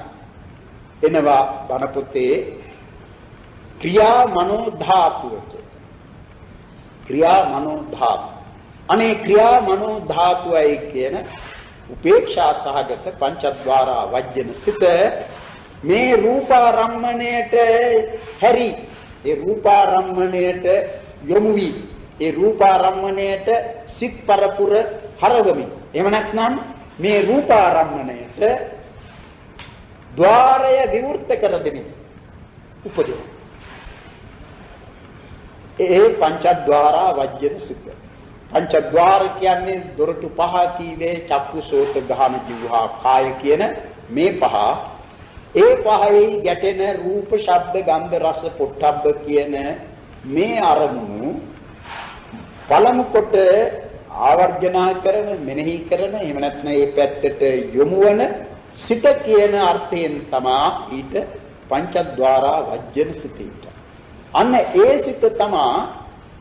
එනවා බණ පොතේ ක්‍රියා මනෝ ධාතුව කියලා. ක්‍රියා මනෝ ධාතු. අනේ ක්‍රියා මනෝ ධාතුවයි කියන උපේක්ෂා සහගත පංචද්වාරා වජ්ජන සිත මේ රූපාරම්මණයට හැරි ඒ රූපාරම්මණයට යොමු වී ඒ රූපාරම්මණයට සිත් පරපුර හරවමි. එහෙම නැත්නම් මේ රූපාරම්මණයට ద్వාරය විවෘත කර දෙමින් උපදින. ඒ පංචද්වාරා වජ්ජන සිත. පංචද්වාර කියන්නේ දොරටු පහ කීවේ චක්කු සෝත ගාන ජීවහා කාය කියන මේ පහ. ඒ පහේ ගැටෙන රූප ශබ්ද ගන්ධ රස පොට්ටබ්බ කියන මේ අරමුණු පළමු කොට ආවර්ජනා කරන මෙනෙහි කරන එහෙම නැත්නම් මේ පැත්තට යොමු වන සිත කියන අර්ථයෙන් තමා ඊට පංචද්වාරා වජ්ජන සිතීට. අන්න ඒ සිත තමා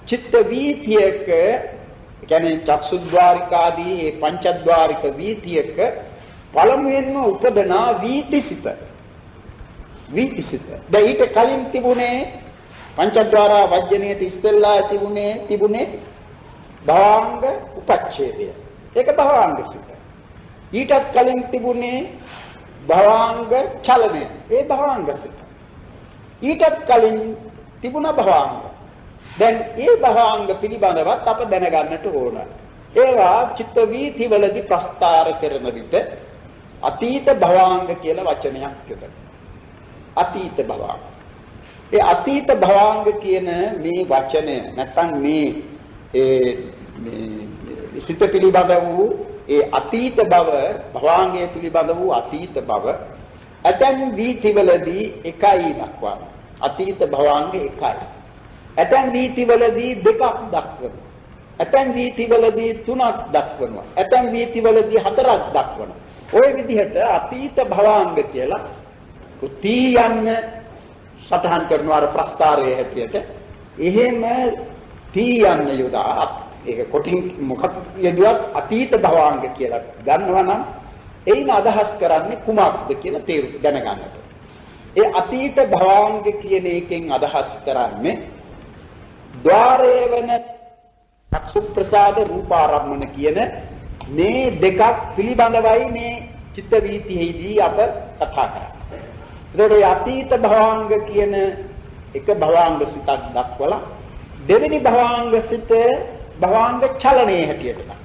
චිත්ත වීතියක කියන්නේ චක්සුද්්වාරිකාදී මේ පංචද්වාරික වීතියක පළමුවෙන්ම උපදනා වීතිසිත. වීතිසිත. දැන් ඊට කලින් තිබුණේ පංචද්වාරා වජ්ජනයේ ඉස්සෙල්ලා තිබුණේ භවාංග උපච්ඡේදය. ඒක භවාංග සිත. ඊටත් කලින් තිබුණේ භවාංග චලනය. ඒ භවාංග සිත. ඊටත් කලින් තිබුණ භවාංග. දැන් ඒ භවාංග පිළිබඳවත් අප දැනගන්නට ඕන. ඒවා චිත්ත වීතිවලදී ප්‍රස්තාර කරන විට අතීත භවාංග කියලා වචනයක් යොදනවා. අතීත භවාංග. ඒ අතීත භවාංග කියන මේ වචනය නැත්නම් මේ සිත පිළිබඳ වූ ඒ අතීත බව භවාංගයේ පිළිබඳ වූ අතීත බව ඇතැම් වීතිවලදී එකයි දක්වනවා. අතීත භවාංග එකයි. ඇතැම් වීතිවලදී දෙකක් දක්වනවා. ඇතැම් වීතිවලදී තුනක් දක්වනවා. ඇතැම් වීතිවලදී හතරක් දක්වනවා. ওই විදිහට අතීත භවාංග කියලා තීයන්න සටහන් කරනවා අර ප්‍රස්තාරයේ හැටියට. එහෙම තීයන්න යොදා ඒක කොටින් මොකක් යදුවත් අතීත භවාංග කියලා ගන්නවා නම් එයින් අදහස් කරන්නේ කුමක්ද කියලා දැනගන්නට. ඒ අතීත භවාංග කියන එකෙන් අදහස් කරන්නේ ద్వාරේ වන චක්සු ප්‍රසාද රූපාරම්මන කියන මේ දෙකක් පිළිබඳවයි මේ චිත්ත වීතිෙහිදී අප කතා කරන්නේ. ඒතකොට අතීත භවාංග කියන එක භවාංග සිතක් දක්වලා දෙවෙනි භවාංග සිත භවාංග චලනයේ හැටියට ගන්න.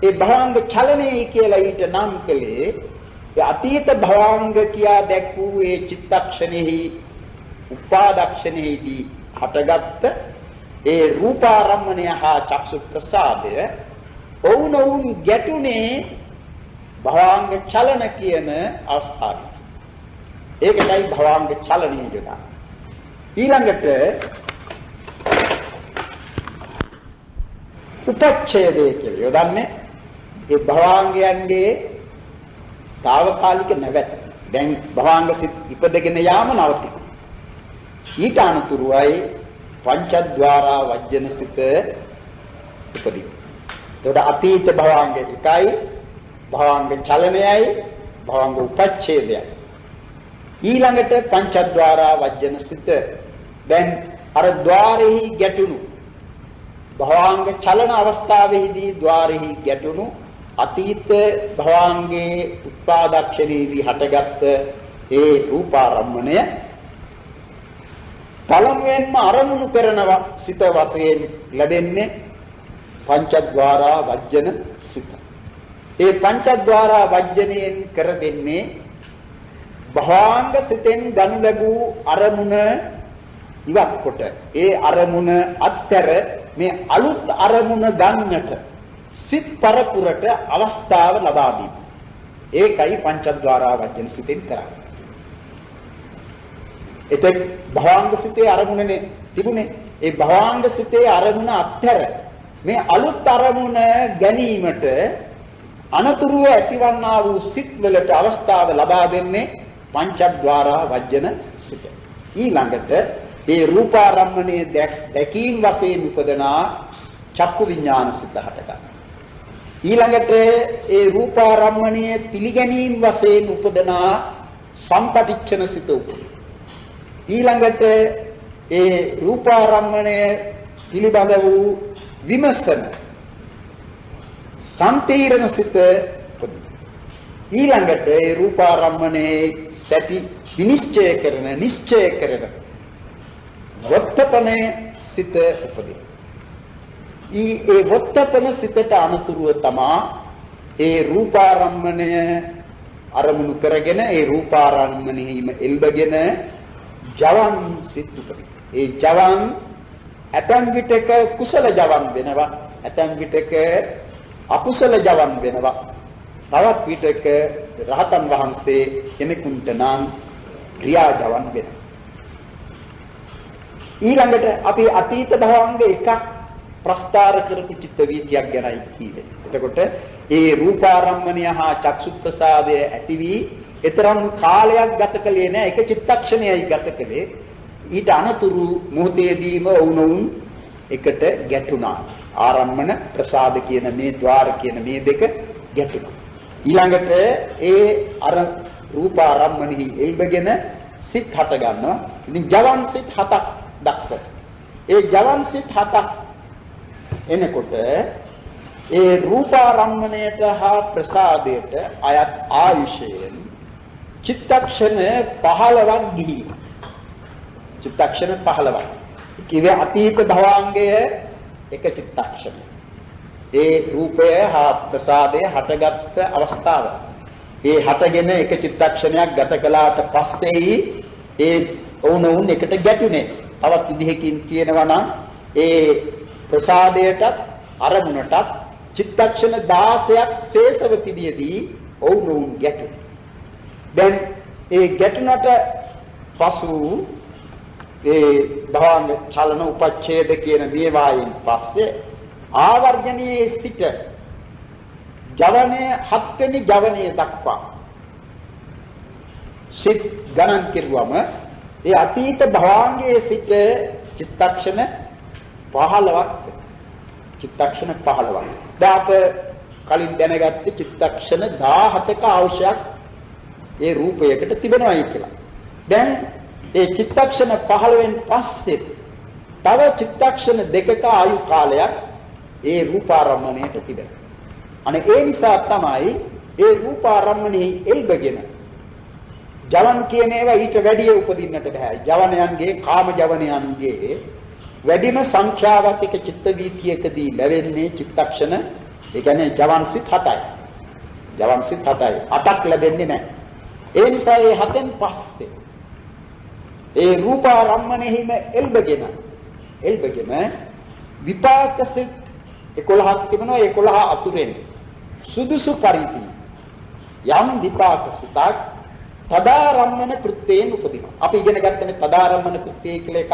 ඒ භවාංග චලනයේ කියලා ඊට නම් කළේ ඒ අතීත භවාංග කියා දැක්වූ ඒ චිත්තක්ෂණෙහි උපාදක්ෂණෙහිදී හටගත්ත ඒ රූපාරම්මණය හා චක්සු ප්‍රසාදය ඔවුනොවුන් ගැටුනේ භවාංග චලන කියන අවස්ථාවේ. ඒකටයි භවාංග චලනීය යොදා. ඊළඟට උපච්ඡේදය කියලා යොදන්නේ ඒ භවාංගයන්ගේ తాවකාලික නැවැත්. දැන් භවාංග සිත් ඉපදගෙන යාම නවතින. ඊට අනුතුරුවයි පංචද්වාරා වජ්ජන සිත උපදී. ඒකට අතීත භවාංග එකයි, භවාංග චලනයයි, භවාංග උපච්ඡේදයයි. ඊළඟට පංචද්වාරා වජ්ජන සිත දැන් අර ద్వාරෙහි ගැටුණු භවාංග චලන අවස්ථාවේදී ద్వාරෙහි ගැටුණු අතීත භවාංගයේ උත්පාදක්ෂණයේදී හටගත් ඒ රූපාරම්මණය පළමුවෙන්ම අරමුණු කරනවා සිත වශයෙන් ලැබෙන්නේ පංචද්වාරා වජ්ජන සිත. ඒ පංචද්වාරා වජ්ජනයෙන් කර දෙන්නේ භවාංග සිතෙන් ගනු ලැබූ අරමුණ ඉවත් කොට ඒ අරමුණ අත්තර මේ අලුත් අරමුණ ගන්නට සිත් පරපුරට අවස්ථාව ලබා දීම. ඒකයි පංචද්වාරා වජ්ජන සිතෙන් කරන්නේ. එතෙක් භවාංග සිතේ අරමුණනේ තිබුණේ. ඒ භවාංග සිතේ අරමුණ අත්හැර මේ අලුත් අරමුණ ගැනීමට අනතුරුව ඇතිවන්නා වූ සිත් වලට අවස්ථාව ලබා දෙන්නේ පංචද්වාරා වජ්ජන සිත. ඊළඟට ඒ රූපාරම්මණය දැකීම් වශයෙන් උපදනා චක්කු විඥාන සිත හටගන්නවා. ඊළඟට ඒ රූපාරම්මණය පිළිගැනීම් වශයෙන් උපදනා සම්පටිච්ඡන සිත උපදිනවා. ඊළඟට ඒ රූපාරම්මණය පිළිබඳ වූ විමසන සම්තීරණ සිත උපදිනවා. ඊළඟට ඒ රූපාරම්මණයේ සැටි විනිශ්චය කරන නිශ්චය කරන වත්තපන සිත උපදිනවා. ඒ වත්තපන සිතට අනුතුරුව තමා ඒ රූපාරම්මණය අරමුණු කරගෙන ඒ රූපාරම්මණයෙහිම එල්බගෙන ජවන් සිත් උපදිනවා. ඒ ජවන් ඇතැම් විටක කුසල ජවන් වෙනවා, ඇතැම් විටක අකුසල ජවන් වෙනවා, තවත් විටක රහතන් වහන්සේ කෙනෙකුට නම් ක්‍රියා ජවන් වෙනවා. ඊළඟට අපි අතීත භවංග එකක් ප්‍රස්තාර කරපු චිත්ත වීතියක් ගැනයි කියවේ. එතකොට ඒ රූපාරම්මණය හා චක්සුප්‍රසාදය ඇති වී ඊතරම් කාලයක් ගත කලේ නැහැ, එක චිත්තක්ෂණයයි ගත කලේ. ඊට අනතුරු මොහොතේදීම වුණුන් එකට ගැටුණා. ආරම්මන ප්‍රසාද කියන මේ ద్వාර කියන මේ දෙක ගැටුණා. ඊළඟට ඒ අර රූපාරම්මණෙහි එල්බගෙන සිත් හට ගන්නවා. ඉතින් ජවන් සිත් 7ක් දක්වන. ඒ ජවන් සිත් 7ක් එනකොට ඒ රූපාරම්මණයට හා ප්‍රසාදයට අයත් ආයුෂයෙන් චිත්තක්ෂණ 15ක් ගිහි. චිත්තක්ෂණ 15ක්. කිවේ අතීත භවාංගය එක චිත්තක්ෂණ. ඒ රූපය හා ප්‍රසාදය හටගත් අවස්ථාව. ඒ හටගෙන එක චිත්තක්ෂණයක් ගත කළාට පස්සේ ඒ වුණුන් එකට ගැටුනේ. තවත් විදිහකින් කියනවා නම් ඒ ප්‍රසාදයටත් අරමුණටත් චිත්තක්ෂණ 16ක් ශේෂව තිබියදී වුණුන් ගැටුනේ. දැන් ඒ ගැටුණට පසු ඒ භවංග චලන උපච්ඡේද කියන මේවායින් පස්සේ ආවර්ජනයේ සිට ජවනයේ 7 වෙනි ජවනයේ දක්වා සිත් ගණන් කෙරුවම ඒ අතීත භවංගයේ සිට චිත්තක්ෂණ 15ක් චිත්තක්ෂණ 15ක්. දාප කලින් දැනගත්තේ චිත්තක්ෂණ 17ක අවශ්‍යයක් ඒ රූපයකට තිබෙනවායි කියලා. දැන් ඒ චිත්තක්ෂණ 15න් පස්සේ තව චිත්තක්ෂණ 2ක ආයු කාලයක් ඒ රූපාරම්මණයට තිබෙනවා. අනේ ඒ නිසා තමයි ඒ රූපාරම්මණෙහි එල්බගෙන ජවන් කියන ඒවා ඊට වැඩිය උපදින්නට බෑ. ජවනයන්ගේ කාම ජවනයන්ගේ වැඩිම සංඛ්‍යාවක් එක චිත්ත වීතියකදී ලැබෙන්නේ චිත්තක්ෂණ, ඒ කියන්නේ ජවන් සිත් 7යි. ජවන් සිත් 7යි. 8ක් ලැබෙන්නේ නැහැ. ඒ නිසා ඒ 7න් පස්සේ ඒ රූපාරම්මණයෙහිම එල්බගෙන විපාක සිත් 11ක් තිබෙනවා. 11 අතුරෙන් සුදුසු පරිදි යම් විපාක සිතක් තදාරම්මන කෘත්‍යයෙන් උපදිනවා. අපි ඉගෙන ගත්තනේ තදාරම්මන කෘත්‍යය කියලා එකක්.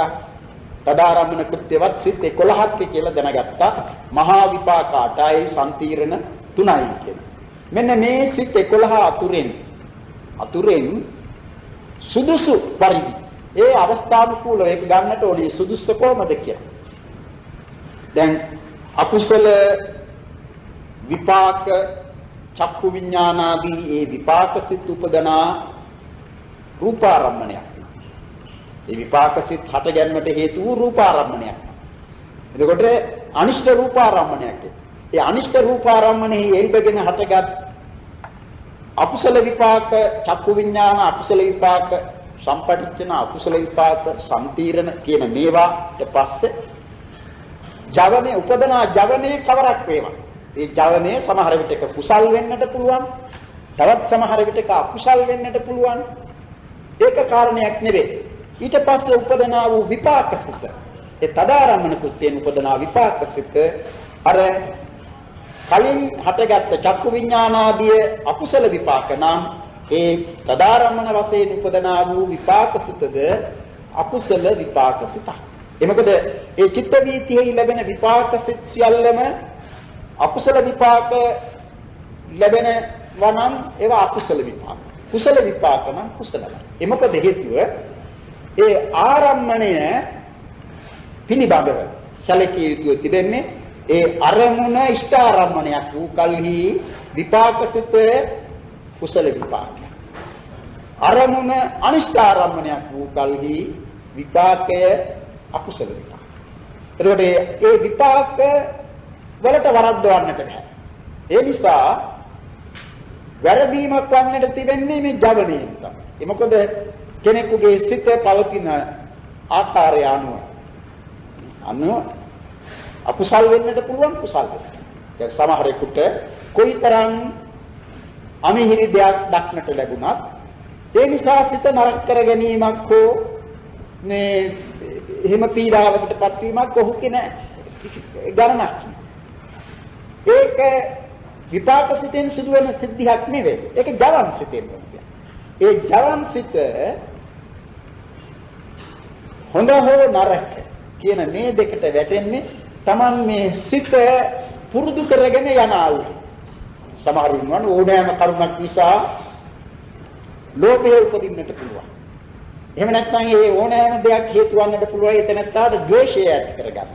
තදාරම්මන කෘත්‍යවත් සිත් 11ක් කියලා දැනගත්තා. මහා විපාක 8යි සම්තිරණ 3යි කියලා. මෙන්න මේ සිත් 11 අතුරෙන් සුදුසු පරිදි ඒ අවස්ථානුකූලව ඒක ගන්නට ඕනේ. සුදුස්ස කොහමද කියලා. දැන් අකුසල විපාක චක්කු විඥානාදී ඒ විපාක සිත් උපදනා රූපාරම්මණයක්. ඒ විපාක සිත් හට ගැනීමට හේතු වූ රූපාරම්මණයක්. එතකොට අනිෂ්ඨ රූපාරම්මණයක්. ඒ අනිෂ්ඨ රූපාරම්මණෙහි එල්බගෙන හටගත් අකුසල විපාක චක්කු විඥාන අකුසල විපාක සම්පටිච්ඡන අකුසල විපාක සම්තිරණ කියන මේවා ඊට පස්සේ ජවනේ උපදනා ජවනේ කවරක් වේවා. ඒ ජවනේ සමහර විටක කුසල් වෙන්නට පුළුවන්. තවත් සමහර විටක අකුසල් වෙන්නට පුළුවන්. ඒක කාරණයක් නෙවෙයි. ඊට පස්සේ උපදනා වූ විපාකසිත ඒ තදාරම්මන කෘත්‍යයෙන් උපදනා විපාකසිත අර කලින් හටගත් චක්කු විඥානාදී අකුසල විපාක නම් ඒ තදාරම්මන වශයෙන් උපදනා වූ විපාකසිතද අකුසල විපාකසිත. මොකද ඒ චිත්ත වීතියෙහි ලැබෙන විපාක සියල්ලම අකුසල විපාක ලැබෙනවා නම් ඒවා අකුසල විපාක. කුසල විපාක නම් කුසලයි. ඒ මොකද හේතුව ඒ ආරම්මණය පිළිබඳව සැලකිය යුතු තිබෙන්නේ ඒ අරමුණ ඉෂ්ඨ ආරම්මණයක් වූ කල්හි විපාකසිත කුසල විපාකය. අරමුණ අනිෂ්ඨ ආරම්මණයක් වූ කල්හි විපාකය අකුසල විපාක. එතකොට ඒ විපාක වලට වරද්දවන්නට බෑ. ඒ නිසා වැරදීමක් වන්නට තිබෙන්නේ මේ ජවණයෙන් තමයි. ඒ මොකද කෙනෙකුගේ සිත පවතින ආකාරය අනුව අකුසල් වෙන්නට පුළුවන් කුසල් වෙන්නට. දැන් සමහරෙකුට කොයිතරම් අමිහිරි දෙයක් දක්නට ලැබුණත් ඒ නිසා සිත නරක කර ගැනීමක් හෝ මේ එහෙම පීඩාවකටපත් වීමක් ඔහුගේ නැහැ. ගණනක්. ඒක විපාක සිතෙන් සිදුවෙන සිද්ධියක් නෙවෙයි. ඒක ජවන් සිතෙන් වෙන්නේ. ඒ ජවන් සිත හොඳ හෝ නරක කියන මේ දෙකට වැටෙන්නේ Taman මේ සිත පුරුදු කරගෙන යන ආවු. සමහර විට ඕනෑම කරුණක් නිසා ලෝභය උපදින්නට පුළුවන්. එහෙම නැත්නම් ඒ ඕනෑම දෙයක් හේතු වන්නට පුළුවන් ඒ තැනට ද්වේෂය ඇති කරගන්න.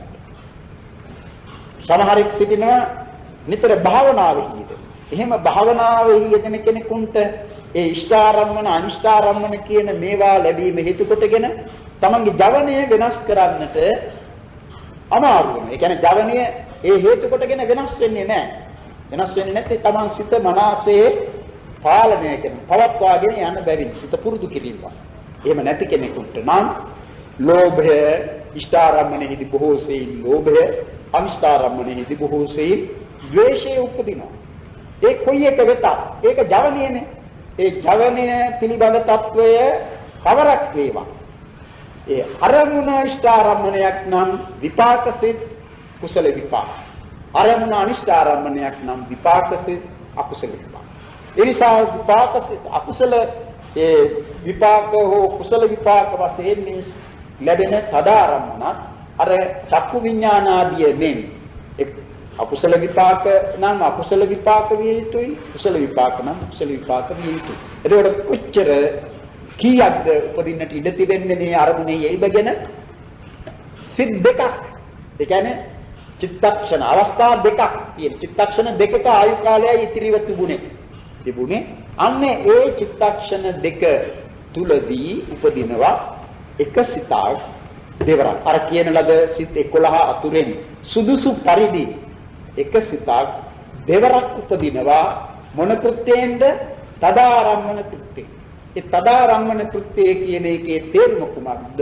සමහරෙක් සිටිනවා නිතර භාවනාවේ යෙදෙන. එහෙම භාවනාවේ යෙදෙන කෙනෙකුට ඒ ඉෂ්ඨාරම්මන අනිෂ්ඨාරම්මන කියන මේවා ලැබීම හේතු කොටගෙන තමන්ගේ ජවනය වෙනස් කරන්නට අමාරු වෙනවා. ඒ කියන්නේ ජවනය ඒ හේතු කොටගෙන වෙනස් වෙන්නේ නැහැ. වෙනස් වෙන්නේ නැත්නම් තමන් සිත මනසේ පාලනය කරන පවත්වාගෙන යන බැවින් සිත පුරුදු කිරීම වස්. එහෙම නැති කෙනෙකුට නම් ලෝභය ඉෂ්ඨාරම්මනෙහිදී බොහෝ සෙයින් ලෝභය අනිෂ්ඨාරම්මනෙහිදී බොහෝ සෙයින් ද්වේෂය උපදිනවා. ඒ කොයි එක වෙතත් ඒක ජවනයනේ. ඒ ජවනය පිළිබඳ తত্ত্বය කවරක් වේවා. ඒ අරමුණ ඉෂ්ඨාරම්මණයක් නම් විපාකසිත කුසල විපාක. අරමුණ අනිෂ්ඨාරම්මණයක් නම් විපාකසිත අකුසල විපාක. ඒ නිසා විපාකසිත අකුසල ඒ විපාක හෝ කුසල විපාක වශයෙන් ලැබෙන තදාරම්මන අර චක්කු විඥානාදී මෙන් අකුසල විපාක නම් අකුසල විපාක විය යුතුයි කුසල විපාක නම් කුසල විපාක විය යුතුයි. එතකොට කොච්චර කීයක්ද උපදින්නට ඉඩ තිබෙන්නේ මේ අරමුණේ යෙයිබගෙන සිත් දෙකක්. ඒ කියන්නේ චිත්තක්ෂණ අවස්ථා දෙකක් තියෙන. චිත්තක්ෂණ දෙකක ආයු කාලයයි ඉතිරිව තිබුණේ. අන්නේ ඒ චිත්තක්ෂණ දෙක තුලදී උපදිනවා එක සිතක් දෙවරක්. අර කියන ලද සිත් 11 අතුරෙන් සුදුසු පරිදි එක සිතක් දෙවරක් උපදිනවා මොන කෘත්‍යයෙන්ද? තදාරම්මන කෘත්‍යය. ඒ තදාරම්මන කෘත්‍යය කියන එකේ තේරුම කුමක්ද?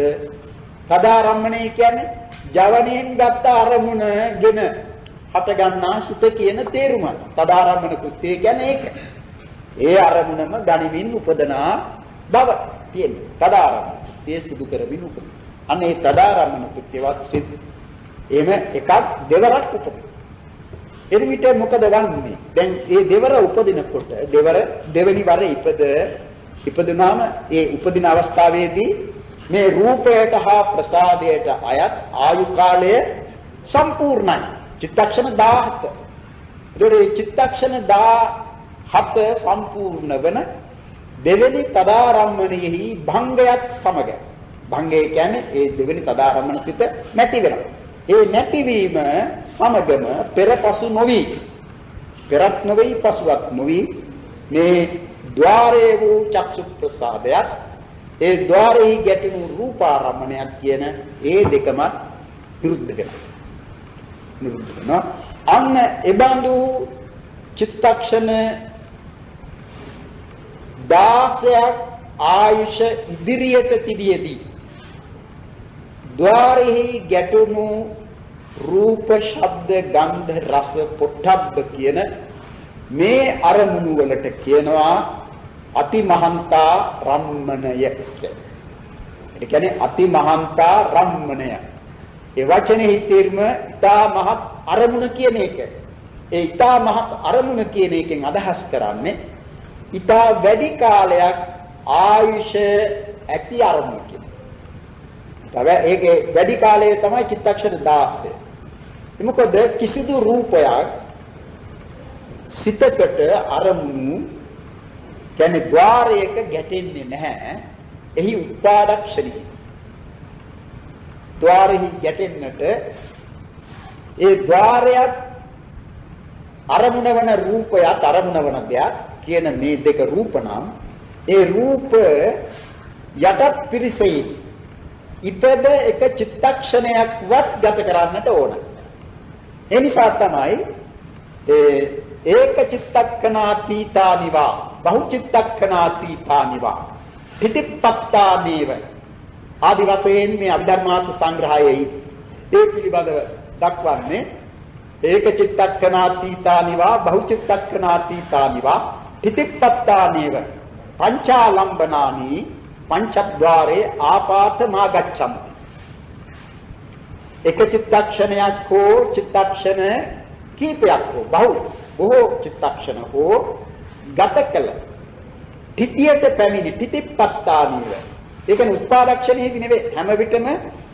තදාරම්මණය කියන්නේ ජවණයෙන් ගත්ත අරමුණගෙන හට ගන්නා සිත කියන තේරුම. තදාරම්මන කෘත්‍යය කියන්නේ ඒක. ඒ අරමුණම ගනිමින් උපදනා බව තියෙනවා. තදාරම්මන ඒ සිදු කරමින් උපදින. අන්න ඒ තදාරම්මන කෘත්‍යවත් සිත් එහෙම එකක් දෙවරක් උපදින. එරිවිට මොකද වන්නේ? දැන් මේ දෙවර උපදිනකොට දෙවනි වර ඉපදුනාම ඒ උපදින අවස්ථාවේදී මේ රූපයට හා ප්‍රසාදයට අයත් ආයු කාලය සම්පූර්ණයි. චිත්තක්ෂණ 17. ඒ චිත්තක්ෂණ 17 සම්පූර්ණ වන දෙවෙනි තදාරම්මණයෙහි භංගයත් සමග. භංගය කියන්නේ ඒ දෙවෙනි තදාරම්මන සිත නැති වෙනවා. ඒ නැතිවීම සමගම පෙරපසු නොවි පෙරත් නොවේ පසුවත් නොවි මේ ద్వාරයේ වූ චක්සු ප්‍රසාදයක් ඒ ద్వාරෙහි ගැටෙනු රූපාරම්මණයක් කියන ඒ දෙකම විරුද්ධ වෙනවා. අන්න එබඳු චිත්තක්ෂණ 16ක් ආයුෂ ඉදිරියට තිබියදී ద్వාරෙහි ගැටුණු රූප ශබ්ද ගන්ධ රස පොට්ටබ්බ කියන මේ අරමුණු වලට කියනවා අතිමහන්තා රම්මණය කියලා. ඒ කියන්නේ අතිමහන්තා රම්මණය. ඒ වචනේ තේරුම ඊටා මහත් අරමුණ කියන එක. ඒ ඊටා මහත් අරමුණ කියන එකෙන් අදහස් කරන්නේ ඊටා වැඩි කාලයක් ආයුෂ ඇති අරමුණ කියන. හැබැයි ඒකේ වැඩි කාලය තමයි චිත්තක්ෂණ 16. මොකද කිසිදු රූපයක් සිතකට අරමුණු කියන්නේ ద్వාරයක ගැටෙන්නේ නැහැ. එහි උත්පාදක්ෂණී. ద్వාරෙහි ගැටෙන්නට ඒ ద్వාරයත් අරමුණ වන රූපයත් අරමුණ වන දෙයක් කියන මේ දෙක රූප නම් ඒ රූප යටත් පිරිසෙයි ඉපද එක චිත්තක්ෂණයක්වත් ගත කරන්නට ඕන. ඒ නිසා තමයි ඒක චිත්තක්ඛනාතීතානිවා බහු චිත්තක්ඛනාතීතානිවා පිටිපත්තානේව ආදි වශයෙන් මේ අභිධර්මාර්ථ සංග්‍රහයේ ඒ පිළිබඳව දක්වන්නේ ඒක චිත්තක්ඛනාතීතානිවා බහු චිත්තක්ඛනාතීතානිවා පිටිපත්තානේව පංචාලම්බනානි පංචද්වාරේ ආපාතමා ගච්ඡන්ති. එක චිත්තක්ෂණයක් හෝ චිත්තක්ෂණ කීපයක් හෝ බොහෝ චිත්තක්ෂණ හෝ ගත කළ තිතියට පැමිණි තිතිපත්තානීව. ඒ කියන්නේ උත්පාදක්ෂණයේදී නෙවෙයි හැම විටම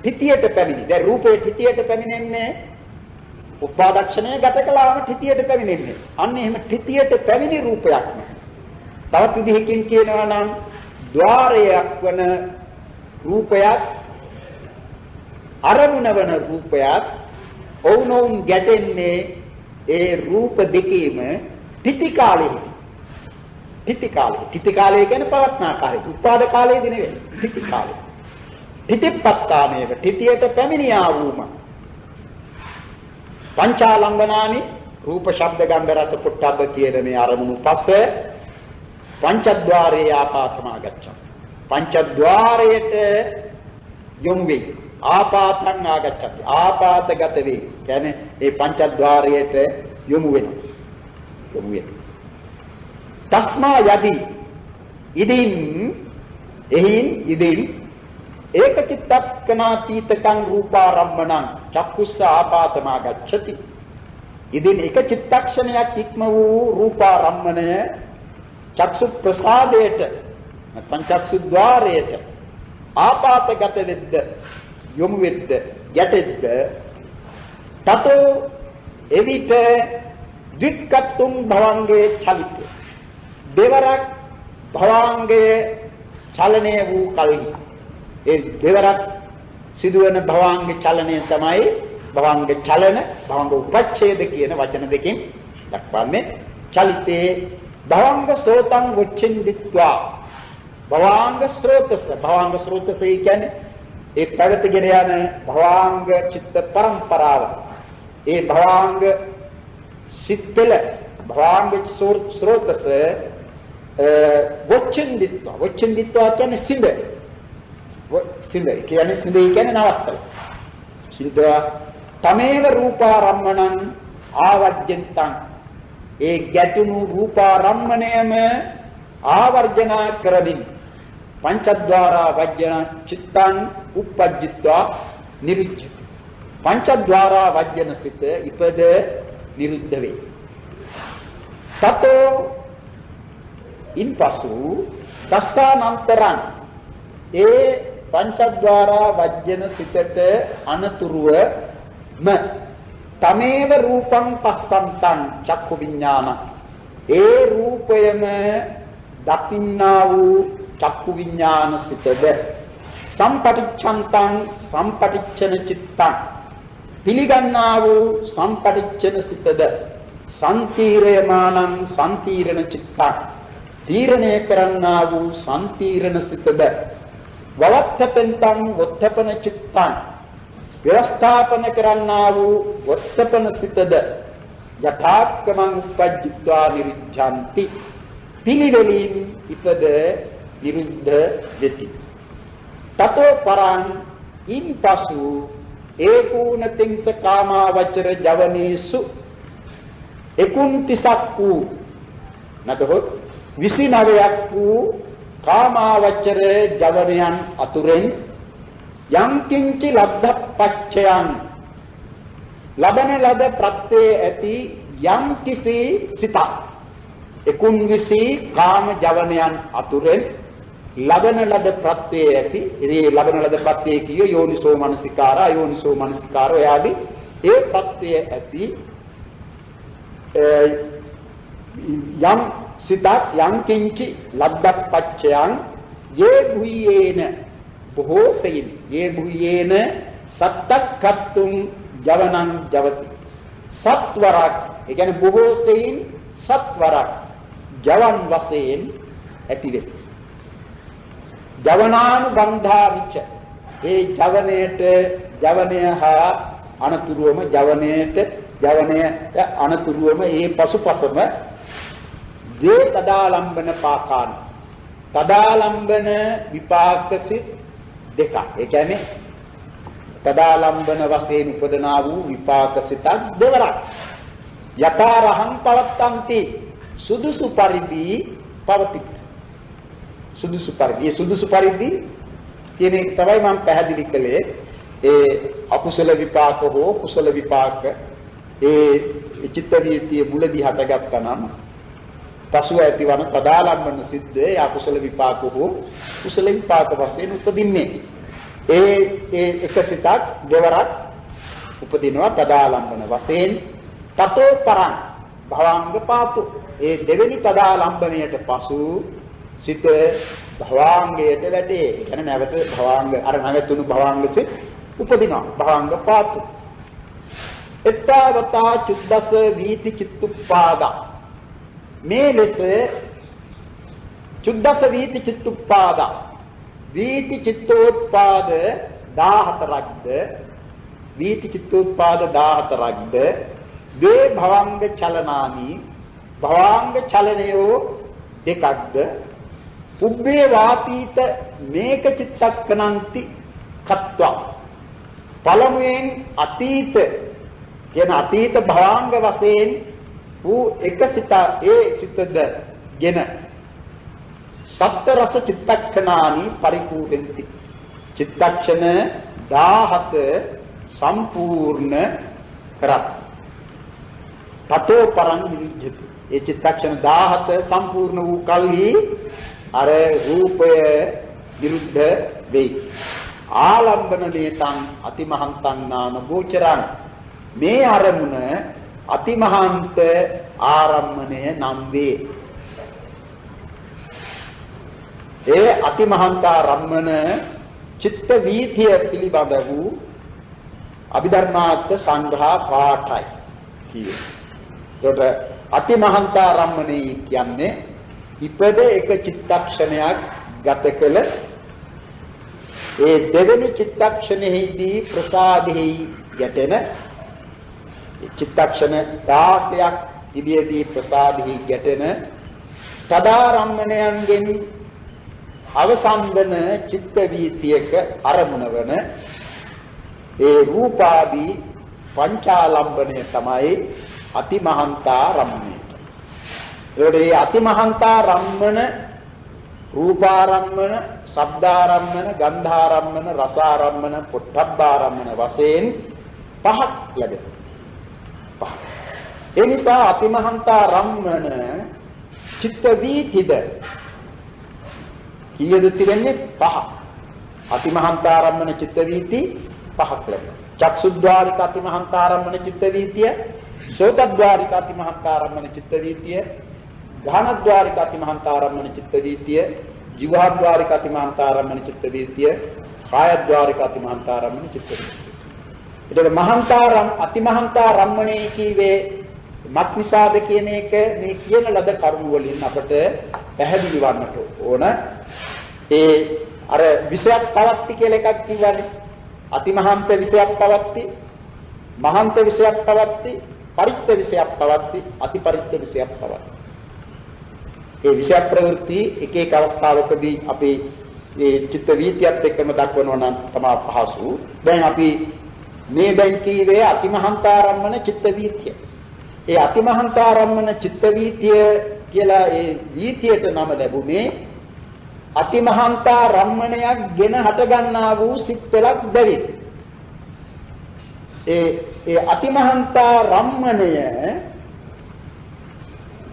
තිතියට පැමිණි. දැන් රූපේ තිතියට පැමිණෙන්නේ උත්පාදක්ෂණය ගත කළාම තිතියට පැමිණෙන්නේ. අන්න එහෙම තිතියට පැමිණි රූපයක් නේ. තවත් විදිහකින් කියනවා නම් ద్వාරයක් වන රූපයක් අරමුණ වන රූපයක් ඔවුනොවුන් ගැටෙන්නේ ඒ රූප දෙකේම තිති කාලෙහි. තිති කාලය කියන්නේ පවත්නා කාලය. උත්පාද කාලයේදී නෙවෙයි. තිති කාලය. තිතිපත්තානේව තිතියට පැමිණියා වූම. පංචාලංගනානි රූප ශබ්ද ගන්ධ රස පුට්ඨබ්බ කියන මේ අරමුණු පස්ස පංචද්වාරේ ආපාතමා ගච්ඡා. පංචද්වාරයට යොමු වේ. ආපාතං ආගච්ඡති. ආපාතගත වේ. කියන්නේ මේ පංචද්වාරයට යොමු වෙනවා. තස්මා යදි ඉදින් ඒක චිත්තක්ඛනාතීතකං රූපාරම්මණං චක්කුස්ස ආපාතමා ගච්ඡති. ඉදින් එක චිත්තක්ෂණයක් ඉක්ම වූ රූපාරම්මණය චක්සු ප්‍රසාදයට නැත්නම් චක්සු ద్వාරයට ආපාතගත වෙද්ද යොමු වෙද්ද යටෙද්ද තතෝ එවිට වික්කතුම් භවංගේ චලිත දෙවරක් භවංගයේ චලනය වූ කල්හි ඒ දෙවරක් සිදුවන භවංග චලනය තමයි භවංග චලන භවංග උපච්ඡේද කියන වචන දෙකෙන් දක්වන්නේ. චලිතේ භවංග සෝතං උච්චින්දිත්වා භවංග ස්රෝතස කියන්නේ ඒ පැවතගෙන යන භවංග චිත්ත පරම්පරාව. ඒ භවංග සිත්වල භවංග ස්රෝතස උච්චින්දිත්වා කියන්නේ සිඳ කියන්නේ නවත්තල. සිඳ තමේව රූපාරම්මණං ආවජ්ජන්තං ඒ ගැටුණු රූපාරම්මණයම ආවර්ජනා කරමින් පංචද්වාරා වජ්ජන චිත්තං උපජ්ජිත්වා නිරුච්ඡති. පංචද්වාරා වජ්ජන සිත ඉපද නිරුද්ධ වේ. තතෝ ඉන්පසු දස්සානන්තරං ඒ පංචද්වාරා වජ්ජන සිතට අනතුරුවම තමේව රූපං පස්සන්තං චක්කු විඥාන ඒ රූපයම දකින්නා වූ චක්කු විඥාන සිතද සම්පටිච්ඡන්තං සම්පටිච්ඡන චිත්තං පිළිගන්නා වූ සම්පටිච්ඡන සිතද සම්තීරයමානං සම්තීරණ චිත්තං තීරණය කරන්නා වූ සම්තීරණ සිතද වවත්තපෙන්තං වොත්තපන චිත්තං ව්‍යවස්ථාපන කරන්නා වූ වොත්තපන සිතද යථාක්කමං උපජ්ජිත්වා නිරුද්ධಂತಿ පිළිවෙලින් ඉපද නිරුද්ධ වෙති. තතෝ පරං ඉන්පසු ඒකූන තිංස කාමාවචර ජවනේසු 29ක් වූ නැතහොත් 29ක් වූ කාමාවචර ජවනයන් අතුරෙන් යම් කිංචි ලබ්ධපච්චයන් ලබන ලද ප්‍රත්‍යේ ඇති යම් කිසි සිතක් 29 කාම ජවනයන් අතුරෙන් ලබන ලද ප්‍රත්‍යය ඇති ඒ ලබන ලද ප්‍රත්‍යය කිය යෝනිසෝ මනසිකාර අයෝනිසෝ මනසිකාර එයාදී ඒ ප්‍රත්‍යය ඇති යම් සිතක් යම් කිංචි ලද්දක් පච්චයන් යේ භුයේන බොහෝ සෙයින් යේ භුයේන සත්තක්ඛත්තුම් ජවනං ජවති සත්වරක් ඒ කියන්නේ බොහෝ සෙයින් සත්වරක් ජවන් වශයෙන් ඇති වේ ජවනානුබන්ධා විච ඒ ජවනය හා අනතුරුවම ජවනය අනතුරුවම ඒ පසුපසම දේ තදාලම්බන පාකාන තදාලම්බන විපාකසිත දෙක ඒ කියන්නේ තදාලම්බන වශයෙන් උපදනා වූ විපාකසිතක් දෙවරක් යථාරහං පවත්තන්ති සුදුසු පරිදි පවති සුදුසු පරිදි ඒ සුදුසු පරිදි කියන එක තමයි මම පැහැදිලි කළේ ඒ අකුසල විපාක හෝ කුසල විපාක ඒ චිත්ත වීතිය මුලදී හටගත්තා නම් පසුව ඇතිවන පදාලම්බන සිද්දේ අකුසල විපාක හෝ කුසල විපාක වශයෙන් උපදින්නේ ඒ එක සිතක් දෙවරක් උපදිනවා පදාලම්බන වශයෙන් තතෝ පරං භවංග පාතු ඒ දෙවෙනි පදාලම්බණයට පසු සිත භවංගයට වැටේ ඒ කියන්නේ නැවත භවංග අර නැවතුණු භවංග සිත් උපදිනවා භවංග පාතු එත්තවතා චුද්දස වීති චිත්තුප්පාදා මේ ලෙස චුද්දස වීති චිත්තුප්පාදා වීති චිත්තෝත්පාද 14ක්ද වීති චිත්තෝත්පාද 14ක්ද වේ භවංග චලනානි භවංග චලනයෝ දෙකක්ද උබ්බේ වාතීත මේක චිත්තක්කනන්ති කත්වා පළමුවෙන් අතීත කියන අතීත භවංග වශයෙන් වූ එක සිත ඒ සිතද ගෙන සත්‍ය රස චිත්තක්ෂණානි පරිපූර්ණති චිත්තක්ෂණ 17 සම්පූර්ණ කරත් තතෝ පරං විරුද්ධති ඒ චිත්තක්ෂණ 17 සම්පූර්ණ වූ කල්හි අර රූපය විරුද්ධ වෙයි ආලම්බන නේතං අතිමහන්තං නාම ගෝචරං මේ අරමුණ අතිමහන්ත ආරම්මණය නම් වේ ඒ අතිමහන්ත ආරම්මන චිත්ත වීථිය පිළිබඳ වූ අභිධර්මාර්ථ සංග්‍රහ පාඨයි කියේ. ඒකට අතිමහන්ත ආරම්මණය කියන්නේ ඉපද එක චිත්තක්ෂණයක් ගත කළ ඒ දෙවෙනි චිත්තක්ෂණෙහිදී ප්‍රසාදෙහි ගැටෙන චිත්තක්ෂණ 16ක් ඉදියේදී ප්‍රසාදෙහි ගැටෙන තදාරම්මණයන්ගෙන් අවසන් වන චිත්ත වීතියක අරමුණ වන ඒ රූපාදී පංචාලම්බණය තමයි අතිමහන්තාරම්මණය. ඒකේ අතිමහන්තාරම්මන රූපාරම්මන ශබ්දාරම්මන ගන්ධාරම්මන රසාරම්මන පොට්ටබ්බාරම්මන වශයෙන් පහක් ලැබෙනවා. ඒ නිසා අතිමහන්තාරම්මන චිත්ත වීතිද කීයද තිබෙන්නේ? පහ. අතිමහන්තාරම්මන චිත්ත වීති පහක් ලැබෙනවා. චක්සුද්්වාරික අතිමහන්තාරම්මන චිත්ත වීතිය, සෝතද්්වාරික අතිමහන්තාරම්මන චිත්ත වීතිය, ගානද්්වාරික අතිමහන්තාරම්මන චිත්ත වීතිය, ජීවද්්වාරික අතිමහන්තාරම්මන චිත්ත වීතිය, කායද්්වාරික අතිමහන්තාරම්මන චිත්ත වීතිය. ඒකට මහන්තාරම් අතිමහන්තාරම්මනේ කීවේ මක්නිසාද කියන එක මේ කියන ලද කරුණු වලින් අපට පැහැදිලි වන්නට ඕන. ඒ අර විෂයක් පවත්ති කියලා එකක් කිව්වනේ. අතිමහන්ත විෂයක් පවත්ති, මහන්ත විෂයක් පවත්ති, පරිත්ත විෂයක් පවත්ති, අතිපරිත්ත විෂයක් පවත්ති. ඒ විෂය ප්‍රවෘත්ති එක එක අවස්ථාවකදී අපි මේ චිත්ත වීතියත් එක්කම දක්වනවා නම් තමයි පහසු. දැන් අපි මේ දැන් කීවේ අතිමහන්තාරම්මන චිත්ත වීතිය. ඒ අතිමහන්තාරම්මන චිත්ත වීතිය කියලා ඒ වීතියට නම ලැබුණේ අතිමහන්තාරම්මණයක් ගෙන හට ගන්නා වූ සිත් පෙළක් බැවින්. ඒ අතිමහන්තාරම්මණය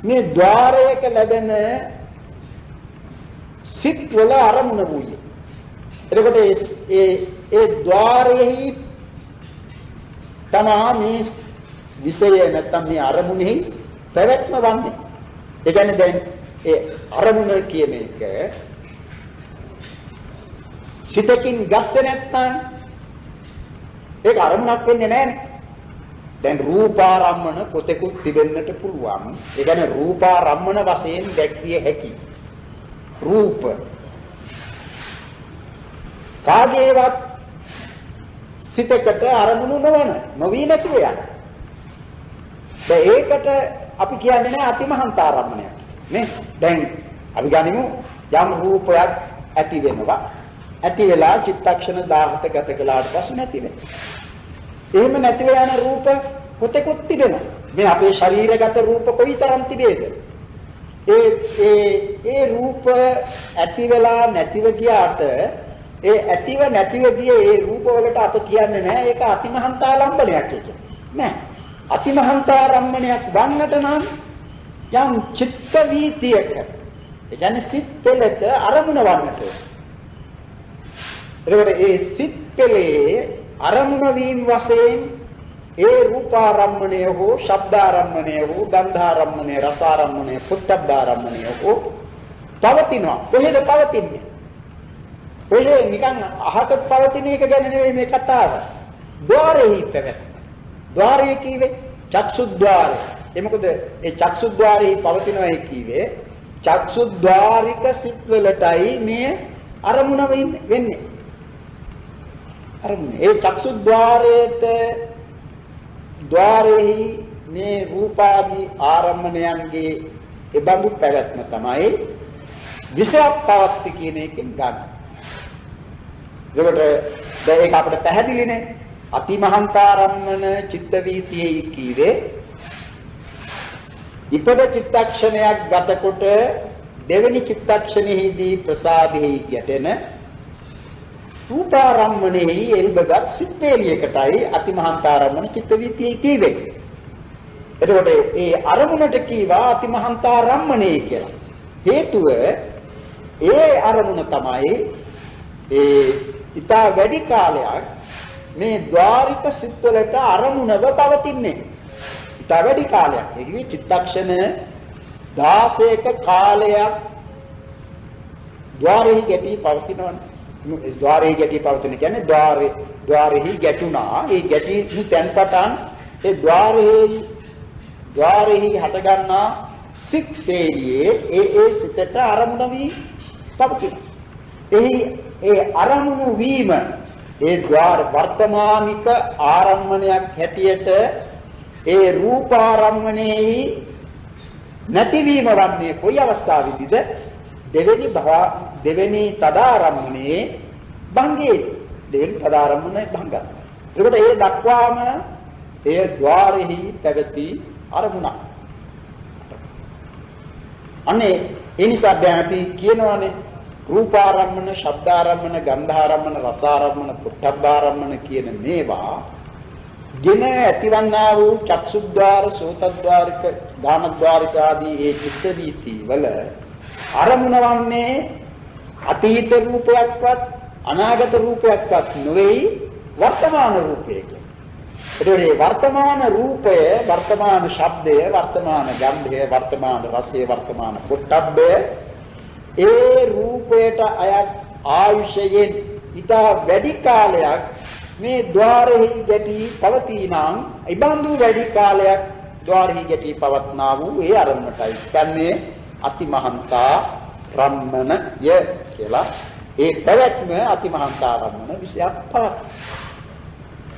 මේ ద్వාරයක ලැබෙන සිත් වල අරමුණ වූයේ. එතකොට ඒ ద్వාරෙහි තමයි විෂය නැත්නම් මේ අරමුණෙහි පැවැත්ම වන්නේ. ඒ කියන්නේ දැන් ඒ අරමුණ කියන එක සිතකින් ගත්තේ නැත්නම් ඒක අරමුණක් වෙන්නේ නැහැ. දැන් රූපාරම්මන පොතෙකුත් තිබෙන්නට පුළුවන්. ඒ කියන්නේ රූපාරම්මන වශයෙන් දැක්විය හැකි. රූප කාගේවත් සිතකට අරමුණු නොවී නැති වෙන. දැන් ඒකට අපි කියන්නේ නැහැ අතිමහන්තාරම්මණයක්. නේ? දැන් අපි ගනිමු යම් රූපයක් ඇති වෙනවා. ඇති වෙලා චිත්තක්ෂණ 17 ගත කළාට පස්සේ නැති වෙනවා. එහෙම නැති වෙන රූප කොතෙකුත් තිබෙනවා. මේ අපේ ශරීරගත රූප කොයිතරම් තිබේද? ඒ රූප ඇති වෙලා නැතිව ගියාට ඒ ඇතිව නැතිව ගිය ඒ රූප වලට අප කියන්නේ නැහැ ඒක අතිමහන්තාලම්බණයක් කියලා. නෑ. අතිමහන්තාරම්මණයක් වන්නට නම් යම් චිත්ත වීතියක ඒ කියන්නේ සිත් පෙළට අරමුණ වන්නට. එතකොට ඒ සිත් පෙළේ අරමුණ වීම වශයෙන් ඒ රූපාරම්මණය හෝ ශබ්දාරම්මණය හෝ ගන්ධාරම්මණය රසාරම්මණය පුත්තබ්බාරම්මණය හෝ පවතිනවා. කොහෙද පවතින්නේ? ඔය නිකන් අහක පවතින එක ගැන නෙවෙයි මේ කතාව. ద్వාරෙහි පැවැත්ම. ద్వාරය කීවේ චක්සුද්්වාරය. ඒ මොකද ඒ චක්සුද්්වාරෙහි පවතිනවා කීවේ චක්සුද්්වාරික සිත් වලටයි මේ අරමුණ වෙන්නේ. අරමුණ. ඒ චක්සුද්්වාරයේට ద్వාරෙහි මේ රූපාදී ආරම්මණයන්ගේ ඒ බඳු පැවැත්ම තමයි විෂයප්පවත්ති කියන එකෙන් ගන්න. ඒකට දැන් ඒක අපිට පැහැදිලිනේ. අතිමහන්තාරම්මන චිත්ත වීතියේ කීවේ ඉපද චිත්තක්ෂණයක් ගතකොට දෙවෙනි චිත්තක්ෂණෙහිදී ප්‍රසාදෙහි යටෙන රූපාරම්මණෙහි එල්බගත් සිත්පේලියකටයි අතිමහන්තාරම්මන චිත්ත වීතියේ කීවේ. එතකොට ඒ අරමුණට කීවා අතිමහන්තාරම්මණේ කියලා. හේතුව ඒ අරමුණ තමයි ඒ ඊට වැඩි කාලයක් මේ ద్వාරික සිත්වලට අරමුණව පවතින්නේ. ඊට වැඩි කාලයක්. ඒ කියන්නේ චිත්තක්ෂණ 16ක කාලයක් ద్వාරෙහි ගැටි පවතිනවනේ. ద్వාරෙහි ගැටි පවතින කියන්නේ ద్వාරෙහි ගැටුණා. ඒ ගැටි තැන්පතන් ඒ ద్వාරෙහි හටගන්නා සිත් තේරියේ ඒ සිතට අරමුණ වී පවතින. ඒ අරමුණු වීම ඒ ద్వාර වර්තමානික ආරම්මණයක් හැටියට ඒ රූපාරම්මණයෙහි නැතිවීම වන්නේ කොයි අවස්ථාවේදීද? දෙවෙනි තදාරම්මණයේ භංගේ දෙවෙනි තදාරම්මණය භංග. ඒකට ඒ දක්වාම ඒ ద్వාරෙහි පැවති අරමුණ. අනේ ඒ නිසා දැන් අපි කියනවානේ රූපාරම්මන, ශබ්දාරම්මන, ගන්ධාරම්මන, රසාරම්මන, පුට්ඨබ්බාරම්මන කියන මේවා ගෙන ඇතිවන්නා වූ චක්සුද්්වාර, සෝතද්්වාරික, ගානද්්වාරික ආදී ඒ චිත්ත වීති වල අරමුණ වන්නේ අතීත රූපයක්වත් අනාගත රූපයක්වත් නොවේ වර්තමාන රූපයක. ඒකේ වර්තමාන රූපය, වර්තමාන ශබ්දය, වර්තමාන ගන්ධය, වර්තමාන රසය, වර්තමාන පුට්ඨබ්බය ඒ රූපයට අයත් ආයුෂයෙන් ඊට වැඩි කාලයක් මේ ద్వාරෙහි ගැටි පවතිනාම් ඉබඳු වැඩි කාලයක් ద్వාරෙහි ගැටි පවත්නා වූ ඒ අරමුණටයි කියන්නේ අතිමහන්තා රම්මනය කියලා. ඒ පැවැත්ම අතිමහන්තා රම්මන විශයක් පවත්.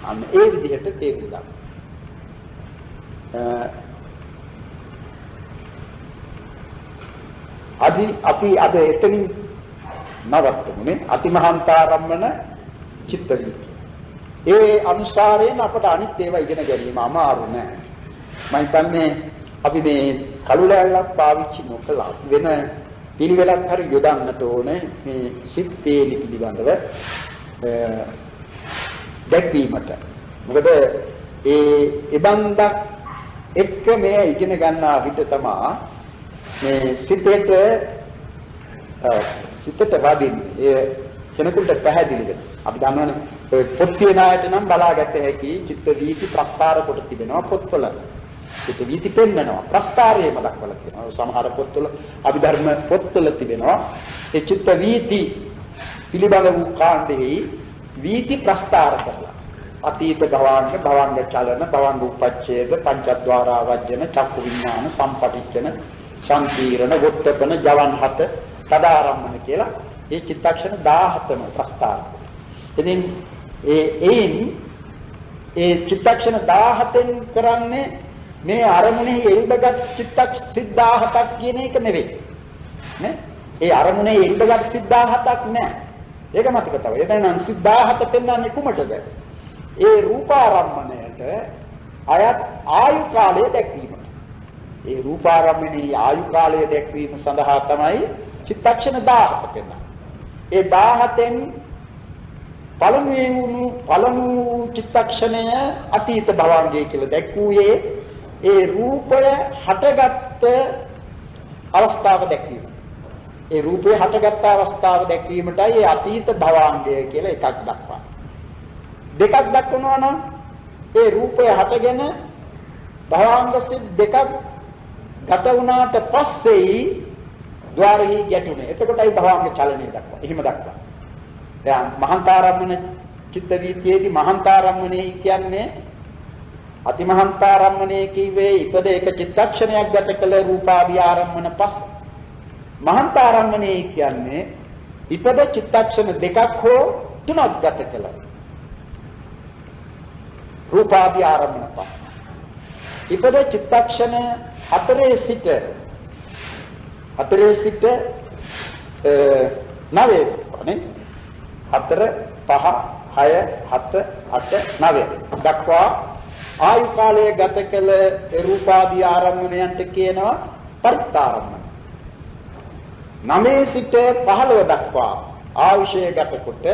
අන්න ඒ විදිහට තේරුම් ගන්න. අපි අද එතනින් නවත්තමුනේ අතිමහන්තාරම්මන චිත්ත වීති. ඒ අනුසාරයෙන් අපට අනිත් ඒවා ඉගෙන ගැනීම අමාරු නෑ. මම හිතන්නේ අපි මේ කළු ලෑල්ලක් පාවිච්චි නොකළා වෙන පිළිවෙලක් හරි යොදන්නට ඕනේ මේ සිත් තේලි පිළිබඳව දැක්වීමට. මොකද ඒ බන්දක් එක්ක මේ ඉගෙන ගන්නා විට තමයි මේ සිතේට සිතට වදින්නේ. ඒ කෙනෙකුට පැහැදිලි වෙන. අපි දන්නවනේ පොත් කියන ආයත නම් බලාගත්ත හැකි චිත්ත වීති ප්‍රස්තාර කොට තිබෙනවා පොත්වල. චිත්ත වීති පෙන්නනවා. ප්‍රස්තාරයේම දක්වලා තියෙනවා. සමහර පොත්වල අභිධර්ම පොත්වල තිබෙනවා. ඒ චිත්ත වීති පිළිබඳ වූ කාණ්ඩෙහි වීති ප්‍රස්තාර කරලා අතීත භවංග චලන භවංග උපච්ඡේද පංචද්වාරා වජ්ජන චක්කු විඥාන සම්පටිච්ඡන සංකීර්ණ වොට්ටපන ජවන් හත තදාරම්මන කියලා මේ චිත්තක්ෂණ 17ම ප්‍රස්තාර. ඉතින් ඒ චිත්තක්ෂණ 17න් කරන්නේ මේ අරමුණෙහි එල්බගත් චිත්තක්ෂ 17ක් කියන එක නෙවෙයි. නේ? ඒ අරමුණේ එල්බගත් 17ක් නෑ. ඒක මතක තව. එතන 17 පෙන්වන්නේ කුමටද? ඒ රූපාරම්මණයට අයත් ආයු කාලය දැක්වීමට. ඒ රූපාරම්මණයේ ආයු කාලය දැක්වීම සඳහා තමයි චිත්තක්ෂණ 17 පෙන්වන්නේ. ඒ 17න් පළමු චිත්තක්ෂණය අතීත භවංගය කියලා දැක්වුවේ ඒ රූපය හටගත් අවස්ථාව දැක්වීම. ඒ රූපේ හටගත් අවස්ථාව දැක්වීමටයි ඒ අතීත භවංගය කියලා එකක් දක්වන්නේ. දෙකක් දක්වනවා නම් ඒ රූපය හටගෙන භවංග සිත් දෙකක් ගත වුණාට පස්සේ ద్వාරෙහි ගැටුනේ. එතකොටයි භවංග චලනය දක්වන්නේ. එහෙම දක්වනවා. දැන් මහන්තාරම්මන චිත්ත වීතියේදී මහන්තාරම්මනේ කියන්නේ අතිමහන්තාරම්මනේ කිව්වේ ඉපද එක චිත්තක්ෂණයක් ගත කළ රූපාදී ආරම්මන පස්ස. මහන්තාරම්මනේ කියන්නේ ඉපද චිත්තක්ෂණ දෙකක් හෝ තුනක් ගත කළ රූපාදී ආරම්මන පස්ස. ඉපද චිත්තක්ෂණ හතරේ සිට 9 නේ 4 5 6 7 8 9 දක්වා ආයු කාලය ගත කළ රූපාදී ආරම්මණයන්ට කියනවා පරිත්තාරම්මන. 9 සිට 15 දක්වා ආයුෂය ගත කොට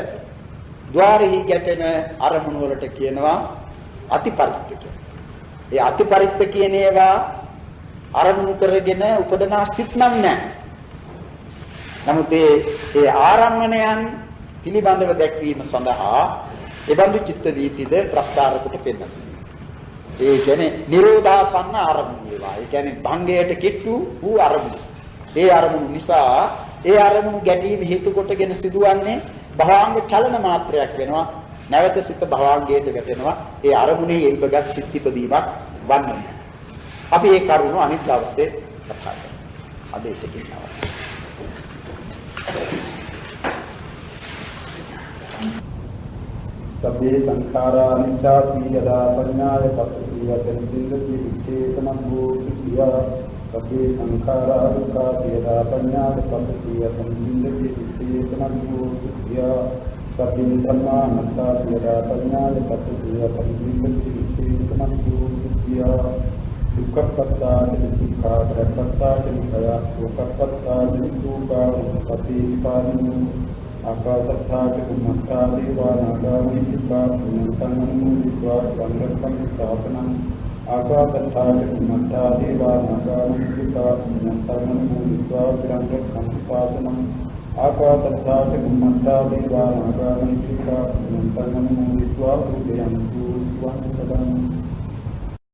ద్వාරෙහි ගැටෙන අරමුණු වලට කියනවා අතිපරිත්ත. ඒ අතිපරිත්ත කියන ඒවා අරමුණු කරගෙන උපදනා සිත් නම් නැහැ. නමුත් ඒ ආරම්මණයන් පිළිබඳව දැක්වීම සඳහා එබඳු චිත්ත වීතිද ප්‍රස්තාර කොට පෙන්නනවා. ඒ කියන්නේ නිරෝධාසන්න අරමුණු වේවා. ඒ කියන්නේ භංගයට කිට්ටු වූ අරමුණු. ඒ අරමුණු නිසා ඒ අරමුණු ගැටීම හේතු කොටගෙන සිදුවන්නේ භවාංග චලන මාත්‍රයක් වෙනවා. නැවත සිත භවාංගයට වැටෙනවා. ඒ අරමුණේ එල්බගත් සිත් ඉදීමක් වන්නේ. අපි ඒ කරුණු අනිත් දවසේ කතා කරමු. අද ඒකකින් නවත්වමු. සබ්බේ සංඛාරා අනිච්චාති යදා පඤ්ඤාය පස්සී යතෙන් සින්දති විචේතනං භූති කියා සබ්බේ සංඛාරා දුක්ඛාති යදා පඤ්ඤාය පස්සී යතෙන් සින්දති විචේතනං භූති කියා සබ්බේ ධම්මා අනාත්තාති යදා පඤ්ඤාය පස්සී යතෙන් සින්දති විචේතනං භූති කියා දුක්ඛපත්තාති දුක්ඛාපරපත්තාති භයං දුක්ඛපත්තාති දුක්ඛා පටිපාදිනු ආකාශත්ථාති කුම්මත්තා දේවානාගාමී චිත්තා පුඤ්ඤන්තං සංගතං ස්ථාපනං ආකාශත්ථාති කුම්මත්තා දේවානාගාමී චිත්තා පුඤ්ඤන්තං සංගතං ස්ථාපනං ආකාශත්ථාති කුම්මත්තා දේවානාගාමී චිත්තා පුඤ්ඤන්තං